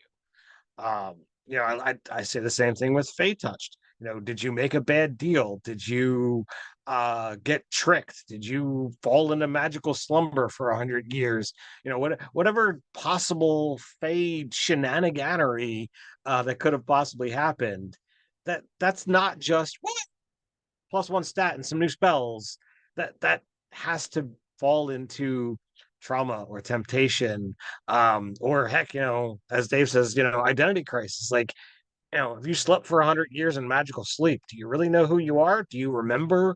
Um, I say the same thing with Fate Touched. Did you make a bad deal? Did you get tricked? Did you fall into magical slumber for 100 years? Whatever possible Fate shenaniganery that could have possibly happened. That's not just +1 stat and some new spells. That has to fall into trauma or temptation, or heck, as Dave says, identity crisis. Like, if you slept for 100 years in magical sleep, do you really know who you are? Do you remember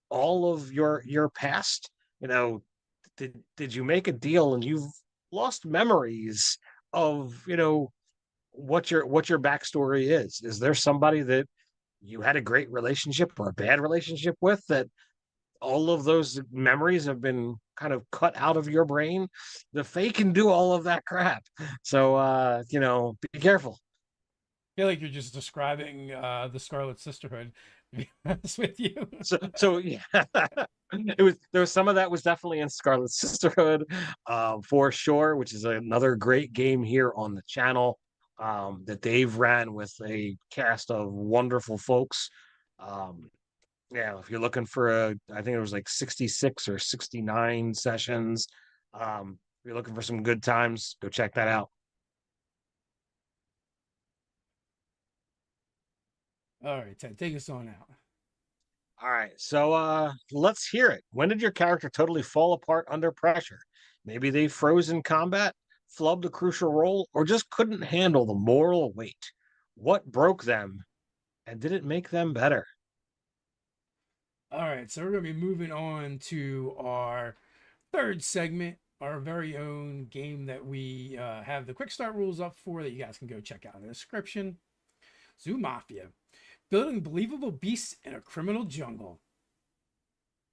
all of your past? Did you make a deal and you've lost memories of what your backstory is? Is there somebody that you had a great relationship or a bad relationship with, that all of those memories have been kind of cut out of your brain? The fake can do all of that crap. So be careful. I feel like you're just describing the Scarlet Sisterhood, to be honest with you. So yeah, there was some of that was definitely in Scarlet Sisterhood, for sure, which is another great game here on the channel, that Dave ran with a cast of wonderful folks. Um, yeah, if you're looking for I think it was like 66 or 69 sessions. If you're looking for some good times, go check that out. All right, Ted, take us on out. All right, so let's hear it. When did your character totally fall apart under pressure? Maybe they froze in combat, flubbed a crucial role, or just couldn't handle the moral weight. What broke them, and did it make them better? All right, so we're going to be moving on to our third segment, our very own game that we have the quick start rules up for that you guys can go check out in the description. Zoo Mafia, building believable beasts in a criminal jungle.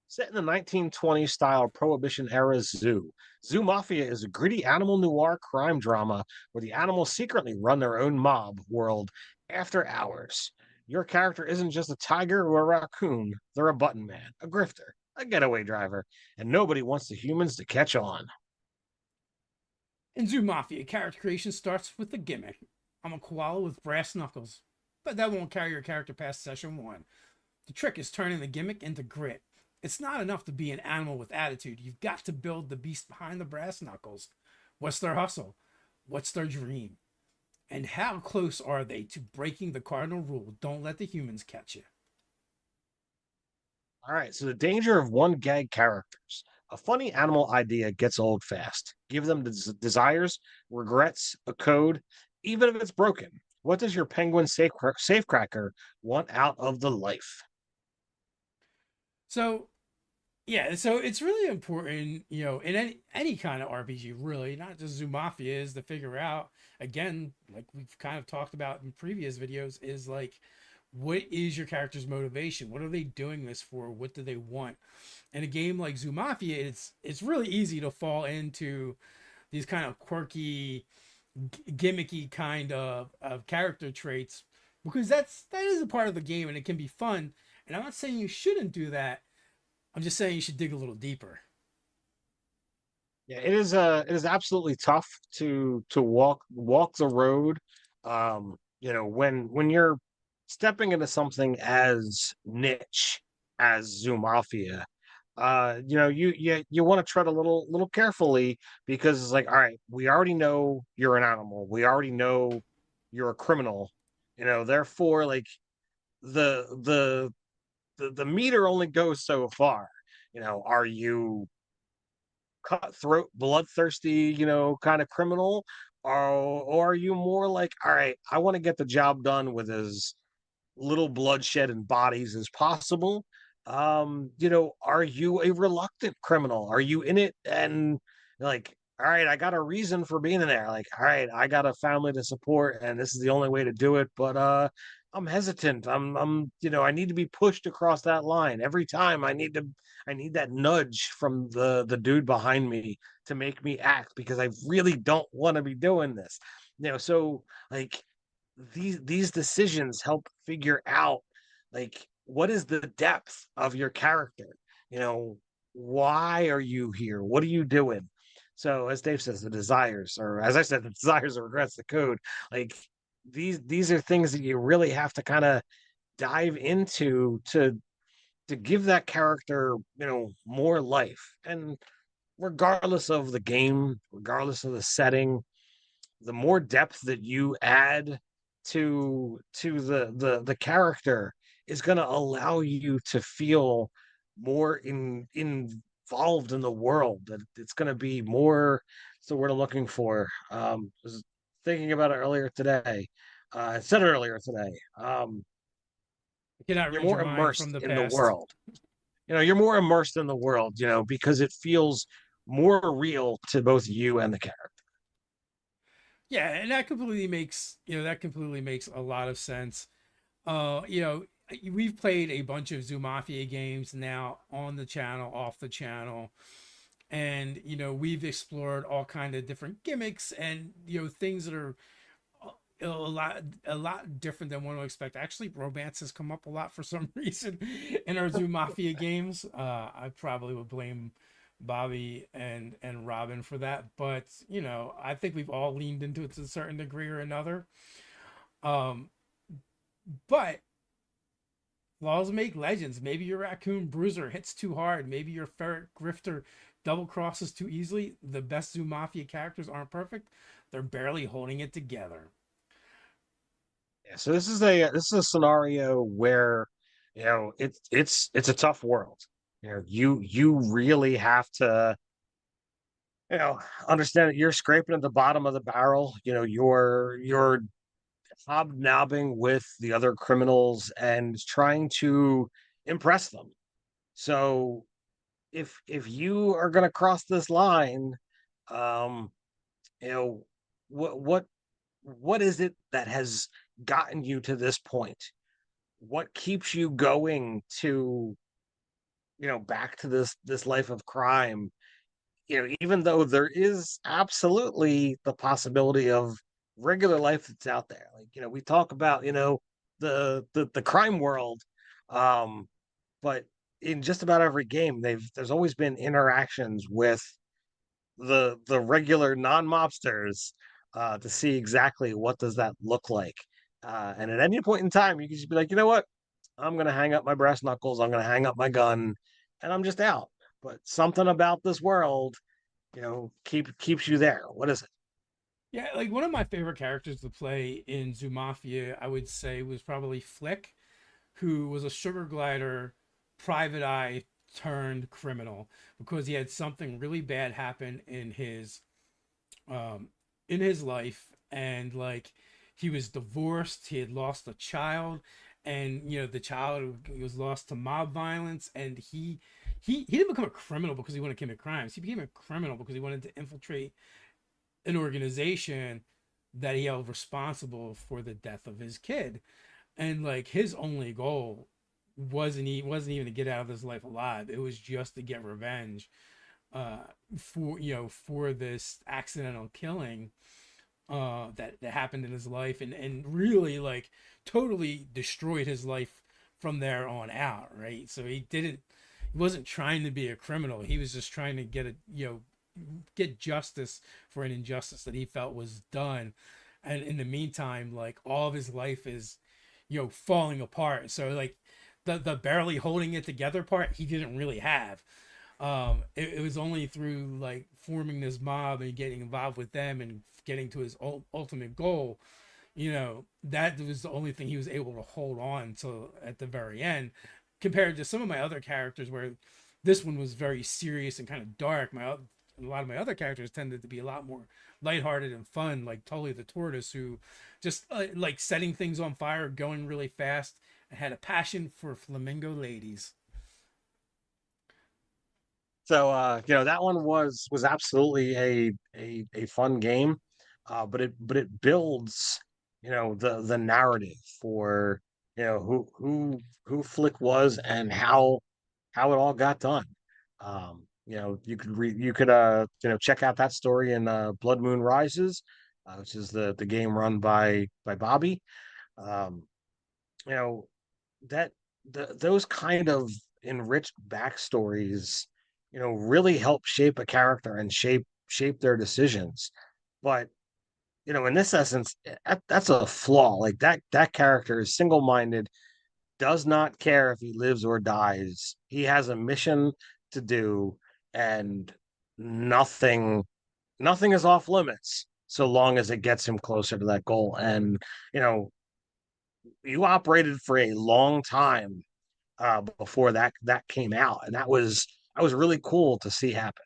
Set in the 1920s style Prohibition era zoo, Zoo Mafia is a gritty animal noir crime drama where the animals secretly run their own mob world after hours. Your character isn't just a tiger or a raccoon, they're a button man, a grifter, a getaway driver, and nobody wants the humans to catch on. In Zoo Mafia, character creation starts with the gimmick. I'm a koala with brass knuckles, but that won't carry your character past session 1. The trick is turning the gimmick into grit. It's not enough to be an animal with attitude. You've got to build the beast behind the brass knuckles. What's their hustle? What's their dream? And how close are they to breaking the cardinal rule? Don't let the humans catch you. All right, so the danger of one gag characters. A funny animal idea gets old fast. Give them desires, regrets, a code, even if it's broken. What does your penguin safecracker want out of the life? So Yeah, so it's really important, in any kind of RPG, really, not just Zoo Mafia, is to figure out, again, like we've kind of talked about in previous videos, is like, what is your character's motivation? What are they doing this for? What do they want? In a game like Zoo Mafia, it's really easy to fall into these kind of quirky, gimmicky kind of character traits, because that is a part of the game and it can be fun. And I'm not saying you shouldn't do that. I'm just saying you should dig a little deeper. Yeah, it is absolutely tough to walk the road. When you're stepping into something as niche as Zoomafia, you want to tread a little carefully because it's like, all right, we already know you're an animal. We already know you're a criminal. Therefore, like the the the meter only goes so far. Are you cutthroat, bloodthirsty, kind of criminal? Or are you more like, all right, I want to get the job done with as little bloodshed and bodies as possible? Are you a reluctant criminal? Are you in it and like, all right, I got a reason for being in there. Like, all right, I got a family to support, and this is the only way to do it. But I'm hesitant. I need to be pushed across that line every time. I need that nudge from the dude behind me to make me act because I really don't want to be doing this. So like these decisions help figure out like what is the depth of your character. you know why are you here? What are you doing? So as Dave says, the desires, or as I said, the desires or regrets, the code, like these are things that you really have to kind of dive into to give that character more life. And regardless of the game, regardless of the setting, the more depth that you add to the character is going to allow you to feel more involved in the world. That it's going to be more. It's the word I'm looking for. I was thinking about it earlier today. I said it earlier today. I cannot You're read your more mind from immersed the in the past. world. You're more immersed in the world. Because it feels more real to both you and the character. Yeah, and that completely makes a lot of sense. We've played a bunch of Zoo Mafia games now on the channel, off the channel, and we've explored all kind of different gimmicks and things that are a lot different than one would expect. Actually, romance has come up a lot for some reason in our Zoo Mafia games. I probably would blame Bobby and Robin for that, but I think we've all leaned into it to a certain degree or another. Um, but laws make legends. Maybe your raccoon bruiser hits too hard. Maybe your ferret grifter double crosses too easily. The best Zoo Mafia characters aren't perfect. They're barely holding it together. Yeah, so this is a scenario where it's a tough world. You really have to understand that you're scraping at the bottom of the barrel. You're hobnobbing with the other criminals and trying to impress them. So if you are going to cross this line, um, you know what what is it that has gotten you to this point? What keeps you going to back to this life of crime? Even though there is absolutely the possibility of regular life that's out there. Like, we talk about, the crime world. Um, but in just about every game, there's always been interactions with the regular non-mobsters to see exactly what does that look like. And at any point in time, you can just be like, you know what? I'm gonna hang up my brass knuckles. I'm gonna hang up my gun, and I'm just out. But something about this world, keeps you there. What is it? Yeah, like one of my favorite characters to play in Zoo Mafia, I would say, was probably Flick, who was a sugar glider, private eye turned criminal because he had something really bad happen um in his life, and like he was divorced, he had lost a child, and the child was lost to mob violence, and he didn't become a criminal because he wanted to commit crimes. He became a criminal because he wanted to infiltrate an organization that he held responsible for the death of his kid. And like his only goal wasn't even to get out of this life alive. It was just to get revenge uh for for this accidental killing that happened in his life, and really like totally destroyed his life from there on out, right? So he wasn't trying to be a criminal. He was just trying to get a get justice for an injustice that he felt was done. And in the meantime, like all of his life is falling apart. So like the barely holding it together part he didn't really have. It was only through like forming this mob and getting involved with them and getting to his ultimate goal, that was the only thing he was able to hold on to at the very end, compared to some of my other characters where this one was very serious and kind of dark. A lot of my other characters tended to be a lot more lighthearted and fun, like Tully the Tortoise, who just like setting things on fire, going really fast, and had a passion for flamingo ladies. So that one was absolutely a fun game, but it builds the narrative for who Flick was and how it all got done. You could check out that story in Blood Moon Rises, which is the game run by Bobby. Um, you know that those kind of enriched backstories really help shape a character and shape their decisions. But in this essence, that's a flaw. Like that character is single-minded, does not care if he lives or dies. He has a mission to do, and nothing nothing is off limits so long as it gets him closer to that goal. And you know you operated for a long time before that came out, and that was really cool to see happen.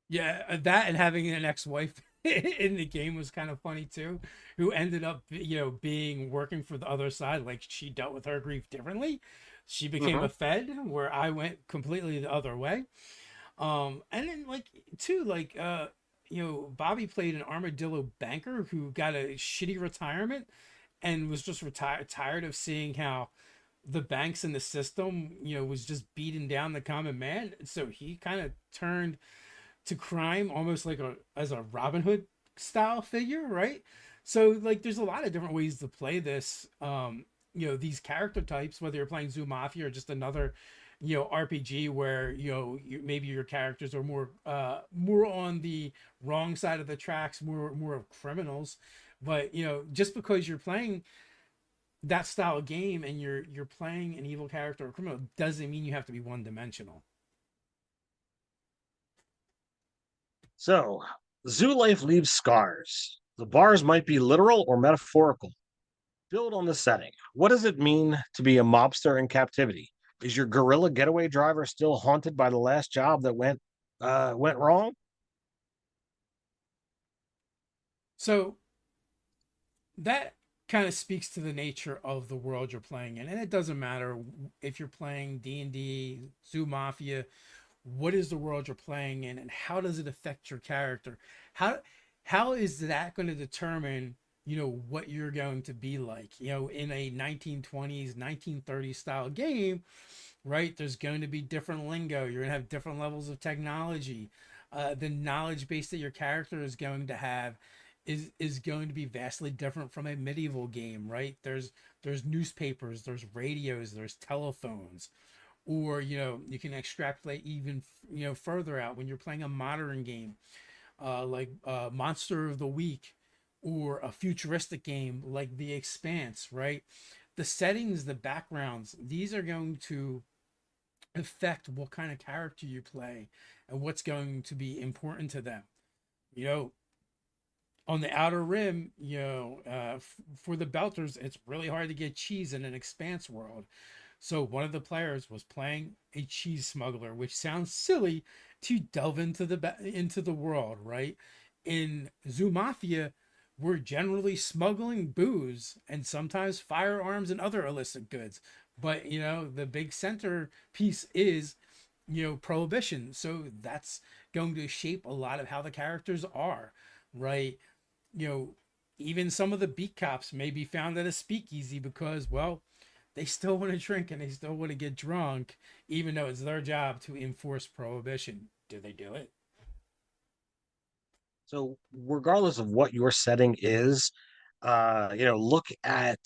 Yeah, that and having an ex-wife in the game was kind of funny too, who ended up, being working for the other side. Like she dealt with her grief differently. She became a Mm-hmm. Fed, where I went completely the other way. And then like too, like Bobby played an armadillo banker who got a shitty retirement and was just tired of seeing how the banks in the system, was just beating down the common man. So he kind of turned to crime almost like as a Robin Hood style figure, right? So like there's a lot of different ways to play this. These character types, whether you're playing Zoo Mafia or just another, RPG where maybe your characters are more on the wrong side of the tracks, more of criminals. But just because you're playing that style of game and you're playing an evil character or criminal doesn't mean you have to be one dimensional. So, zoo life leaves scars. The bars might be literal or metaphorical. Build on the setting. What does it mean to be a mobster in captivity? Is your guerrilla getaway driver still haunted by the last job that went wrong? So that kind of speaks to the nature of the world you're playing in, and it doesn't matter if you're playing D&D, Zoo Mafia. What is the world you're playing in, and how does it affect your character? How is that going to determine what you're going to be like, in a 1920s 1930s style game, right? There's going to be different lingo. You're going to have different levels of technology. The knowledge base that your character is going to have is going to be vastly different from a medieval game, right? There's newspapers, there's radios, there's telephones, or you can extrapolate even further out when you're playing a modern game, like Monster of the Week, or a futuristic game like The Expanse, right? The settings, the backgrounds, these are going to affect what kind of character you play and what's going to be important to them. You know, on the outer rim, for the belters, it's really hard to get cheese in an expanse world. So one of the players was playing a cheese smuggler, which sounds silly to delve into the world, right? In Zoo Mafia, we're generally smuggling booze and sometimes firearms and other illicit goods. But the big center piece is prohibition. So that's going to shape a lot of how the characters are, right? You know, even some of the beat cops may be found at a speakeasy because, well, they still want to drink and they still want to get drunk, even though it's their job to enforce prohibition. Do they do it? So regardless of what your setting is, look at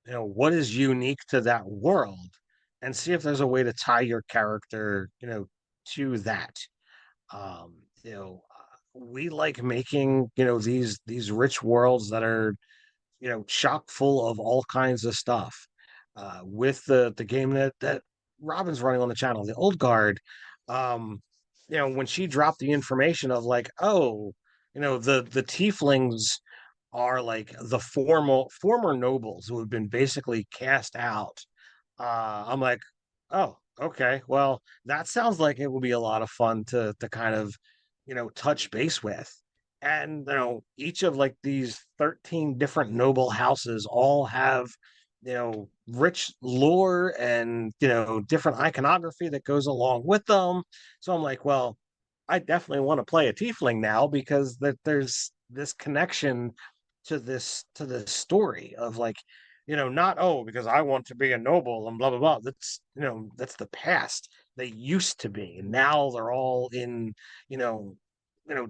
what is unique to that world and see if there's a way to tie your character, to that. Um, we like making, these rich worlds that are chock full of all kinds of stuff. With the game that Robin's running on the channel, the Old Guard, um, when she dropped the information of like, oh, the tieflings are like the former nobles who have been basically cast out. I'm like, oh, okay. Well, that sounds like it will be a lot of fun to kind of, touch base with. And each of like these 13 different noble houses all have, rich lore and different iconography that goes along with them. So I'm like, well, I definitely want to play a tiefling now because there's this connection to this story of like, not, oh, because I want to be a noble and blah blah blah. That's the past. They used to be, and now they're all in, you know,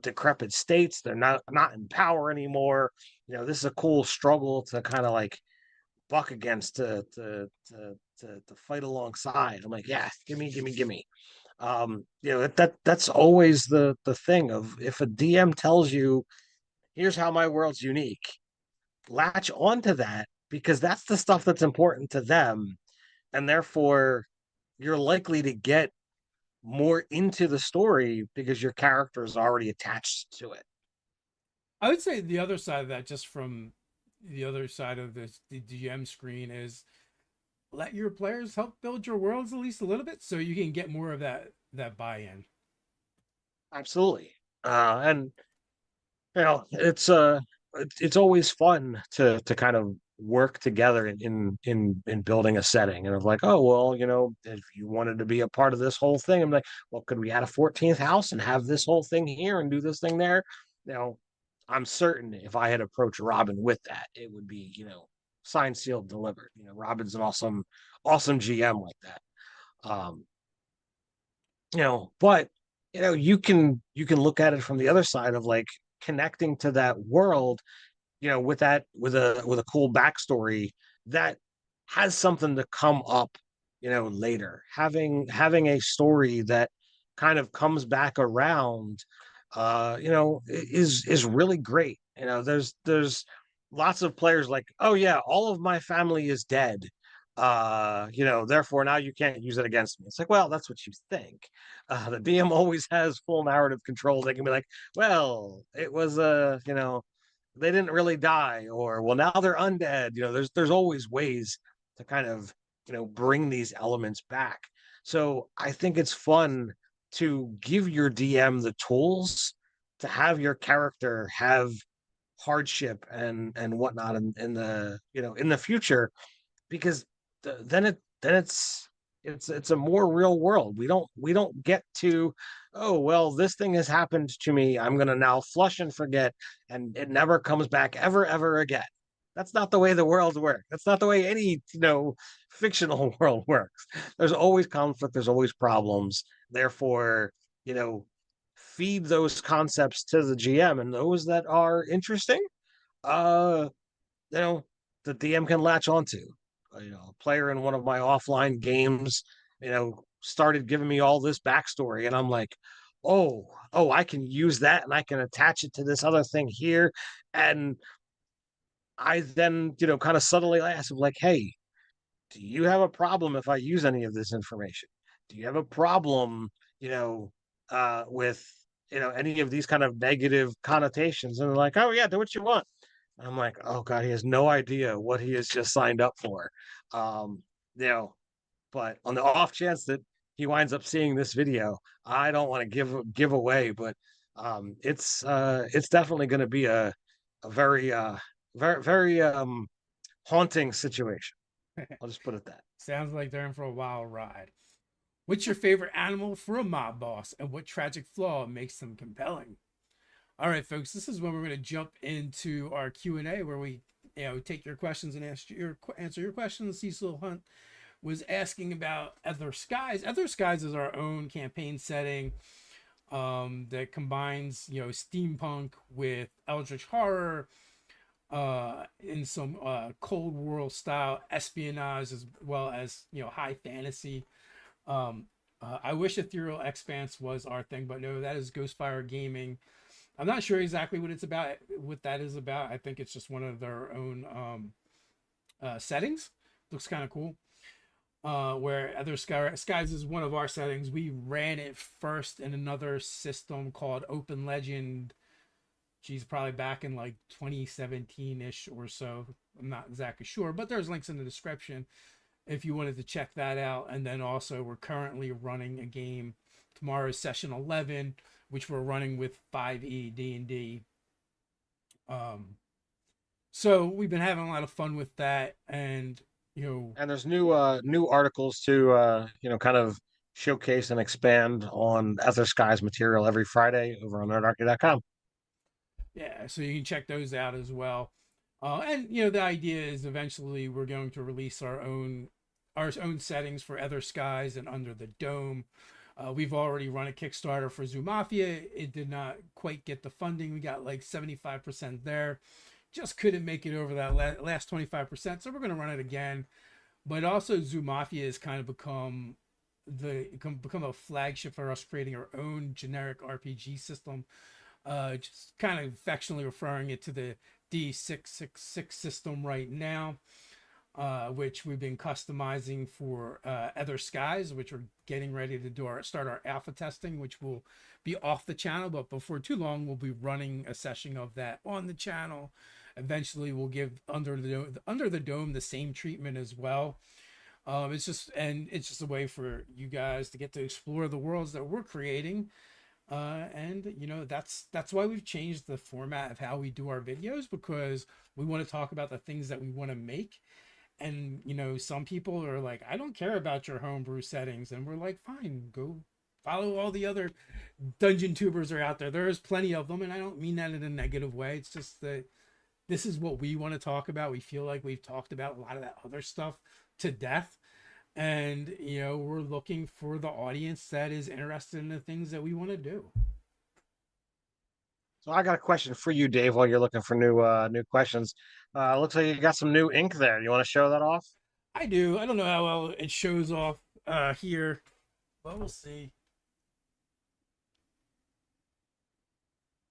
decrepit states. They're not in power anymore. This is a cool struggle to kind of like buck against to fight alongside. I'm like, yeah, give me. That's always the thing of if a DM tells you, here's how my world's unique, latch onto that because that's the stuff that's important to them, and therefore you're likely to get more into the story because your character is already attached to it. I would say the other side of that, just from the other side of the GM screen, is let your players help build your worlds at least a little bit, so you can get more of that buy-in. Absolutely. And it's always fun to kind of work together in building a setting and of like, oh well, if you wanted to be a part of this whole thing, I'm like, well, could we add a 14th house and have this whole thing here and do this thing there? you know I'm certain if I had approached Robin with that, it would be, signed, sealed, delivered. Robin's an awesome GM like that. um but you can look at it from the other side of like connecting to that world, with a cool backstory that has something to come up, later. Having a story that kind of comes back around, is really great. There's lots of players like, oh yeah, all of my family is dead. Therefore now you can't use it against me. It's like, well, that's what you think. The DM always has full narrative control. They can be like, well, it was they didn't really die, or well now they're undead. There's always ways to kind of bring these elements back. So I think it's fun to give your DM the tools to have your character have hardship and whatnot in the future, because then it's a more real world. We don't get to, oh well, this thing has happened to me, I'm gonna now flush and forget, and it never comes back ever again. That's not the way the world works. That's not the way any fictional world works. There's always conflict, there's always problems. Therefore, you know feed those concepts to the GM, and those that are interesting, uh you know the DM can latch onto. A player in one of my offline games, started giving me all this backstory, and I'm like, oh, I can use that, and I can attach it to this other thing here, and I then, kind of subtly ask him like, hey, do you have a problem if I use any of this information? Do you have a problem, with any of these kind of negative connotations? And they're like, oh yeah, do what you want. I'm like, oh god, he has no idea what he has just signed up for. Um, you know, but on the off chance that he winds up seeing this video, I don't want to give away, but it's definitely going to be a very very haunting situation. I'll just put it that. Sounds like they're in for a wild ride. What's your favorite animal for a mob boss, and what tragic flaw makes them compelling? All right, folks, this is when we're going to jump into our Q&A where we take your questions and answer your questions. Cecil Hunt was asking about Ether Skies. Ether Skies is our own campaign setting that combines steampunk with eldritch horror, in some cold war style espionage, as well as high fantasy. I wish Ethereal Expanse was our thing, but no, that is Ghostfire Gaming. I'm not sure exactly what it's about, what that is about. I think it's just one of their own settings. Looks kind of cool. Where Other Skies is one of our settings. We ran it first in another system called Open Legend. She's probably back in like 2017-ish or so. I'm not exactly sure, but there's links in the description if you wanted to check that out. And then also we're currently running a game. Tomorrow's session 11, which we're running with 5e D&D. So we've been having a lot of fun with that, and And there's new articles to kind of showcase and expand on Ether Sky's material every Friday over on nerdarchy.com. yeah, so you can check those out as well. And the idea is eventually we're going to release our own settings for Other Skies and Under the Dome. We've already run a Kickstarter for Zoo Mafia. It did not quite get the funding. We got like 75% there. Just couldn't make it over that last 25%. So we're going to run it again. But also Zoo Mafia has kind of become a flagship for us, creating our own generic RPG system. Just kind of affectionately referring it to the D666 system right now, which we've been customizing for Other Skies, which we're getting ready to start our alpha testing, which will be off the channel. But before too long, we'll be running a session of that on the channel. Eventually, we'll give Under the Dome the same treatment as well. It's just a way for you guys to get to explore the worlds that we're creating. And that's why we've changed the format of how we do our videos, because we want to talk about the things that we want to make. And some people are like, I don't care about your homebrew settings, and we're like, fine, go follow all the other dungeon tubers are out there. There's plenty of them, and I don't mean that in a negative way. It's just that this is what we want to talk about. We feel like we've talked about a lot of that other stuff to death, and we're looking for the audience that is interested in the things that we want to do. So I got a question for you, Dave, while you're looking for new questions. Looks like you got some new ink there. You want to show that off? I do. I don't know how well it shows off here, but we'll see.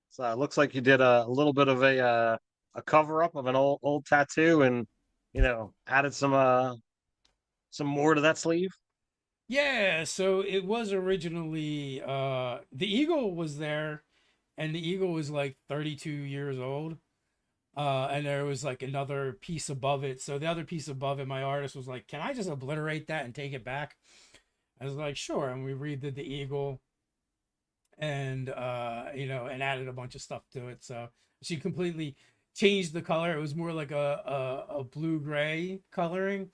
So it looks like you did a little bit of a cover up of an old tattoo, and added some more to that sleeve. Yeah, so it was originally the eagle was there, and the eagle was like 32 years old. And there was like another piece above it. So the other piece above it, my artist was like, "Can I just obliterate that and take it back?" I was like, "Sure." And we redid the eagle, and and added a bunch of stuff to it. So she completely changed the color. It was more like a blue gray coloring.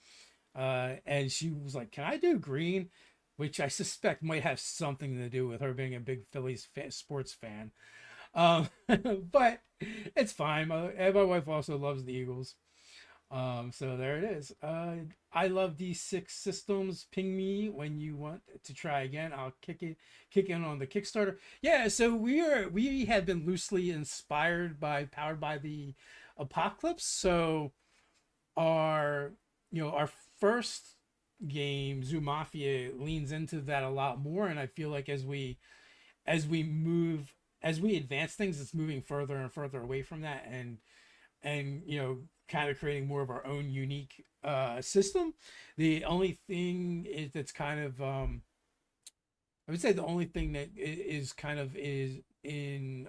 And she was like, "Can I do green?" Which I suspect might have something to do with her being a big Phillies sports fan. But it's fine. My wife also loves the Eagles. So there it is. I love these 6 systems. Ping me when you want to try again. I'll kick in on the Kickstarter. Yeah, so we have been loosely inspired by Powered by the Apocalypse. So our our first game, Zoo Mafia, leans into that a lot more, and I feel like as we advance things, it's moving further and further away from that, and kind of creating more of our own unique system. The only thing that's kind of I would say the only thing that is kind of is in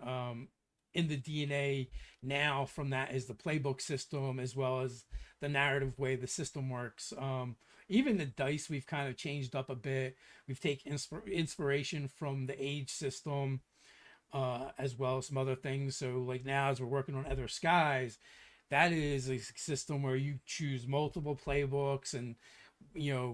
the DNA now from that is the playbook system, as well as the narrative way the system works. Even the dice we've kind of changed up a bit. We've taken inspiration from the age system, as well as some other things. So like now, as we're working on Other Skies, that is a system where you choose multiple playbooks, and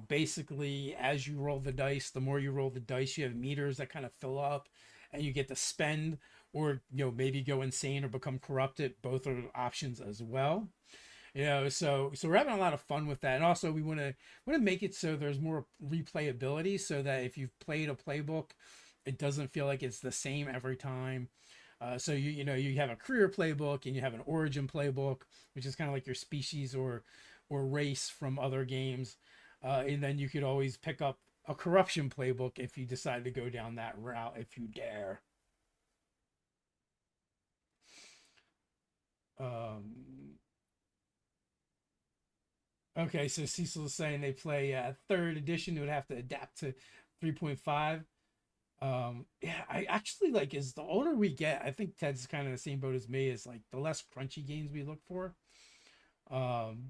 basically as you roll the dice, the more you roll the dice, you have meters that kind of fill up, and you get to spend or maybe go insane or become corrupted. Both are options as well. So we're having a lot of fun with that, and also we want to make it so there's more replayability, so that if you've played a playbook, it doesn't feel like it's the same every time. So you have a career playbook and you have an origin playbook, which is kind of like your species or race from other games, and then you could always pick up a corruption playbook if you decide to go down that route, if you dare. Um, okay, so Cecil is saying they play third edition. It would have to adapt to 3.5. Yeah, I actually like, as the older we get, I think Ted's kind of the same boat as me. Is like the less crunchy games we look for. Um,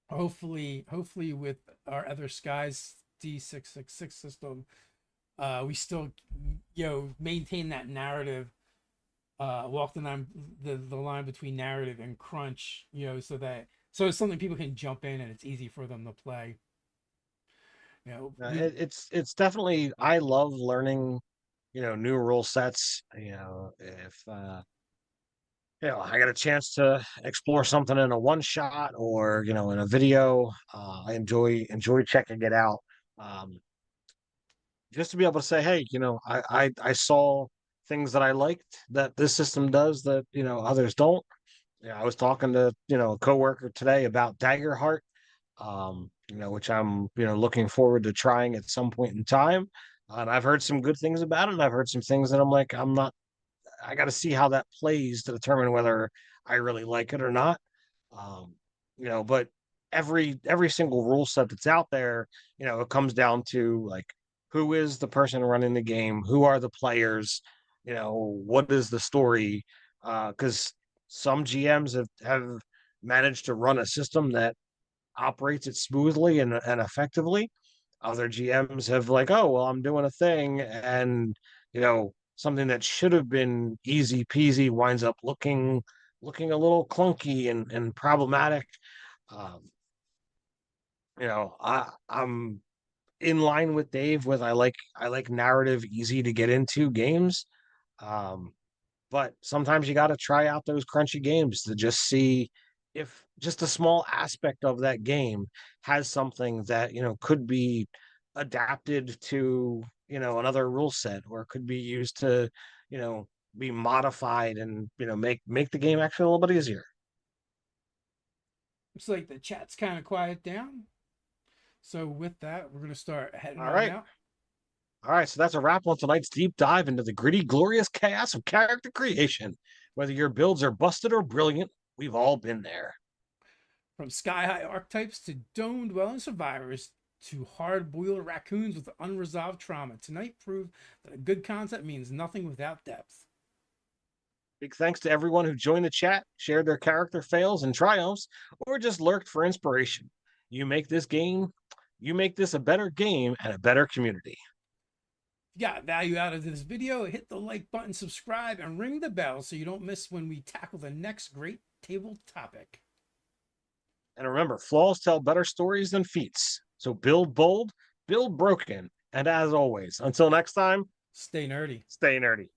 hopefully with our other skies D666 system, we still maintain that narrative. Walk the line between narrative and crunch. So it's something people can jump in and it's easy for them to play. We It's definitely, I love learning, new rule sets. If I got a chance to explore something in a one shot or in a video, I enjoy checking it out. Um, just to be able to say, hey, I saw things that I liked that this system does that others don't. Yeah, I was talking to a coworker today about Daggerheart, which I'm looking forward to trying at some point in time. And I've heard some good things about it. And I've heard some things that I'm like, I'm not. I got to see how that plays to determine whether I really like it or not. Um, but every single rule set that's out there, it comes down to like, who is the person running the game, who are the players, what is the story, because some GMs have managed to run a system that operates it smoothly and effectively. Other GMs have like, oh well, I'm doing a thing, and something that should have been easy peasy winds up looking a little clunky and problematic. Um, I'm in line with Dave with I like narrative easy to get into games. Um, but sometimes you got to try out those crunchy games to just see if just a small aspect of that game has something that could be adapted to another rule set, or could be used to you know be modified and make the game actually a little bit easier. Looks like the chat's kind of quiet down. So with that, we're gonna start heading All on right. out. All right, so that's a wrap on tonight's deep dive into the gritty, glorious chaos of character creation. Whether your builds are busted or brilliant, we've all been there. From sky high archetypes to dome dwelling survivors to hard boiled raccoons with unresolved trauma, tonight proved that a good concept means nothing without depth. Big thanks to everyone who joined the chat, shared their character fails and triumphs, or just lurked for inspiration. You make this game, you make this a better game and a better community. If you got value out of this video, hit the like button, subscribe, and ring the bell so you don't miss when we tackle the next great table topic. And remember, flaws tell better stories than feats. So build bold, build broken, and as always, until next time, Stay nerdy. stay nerdy.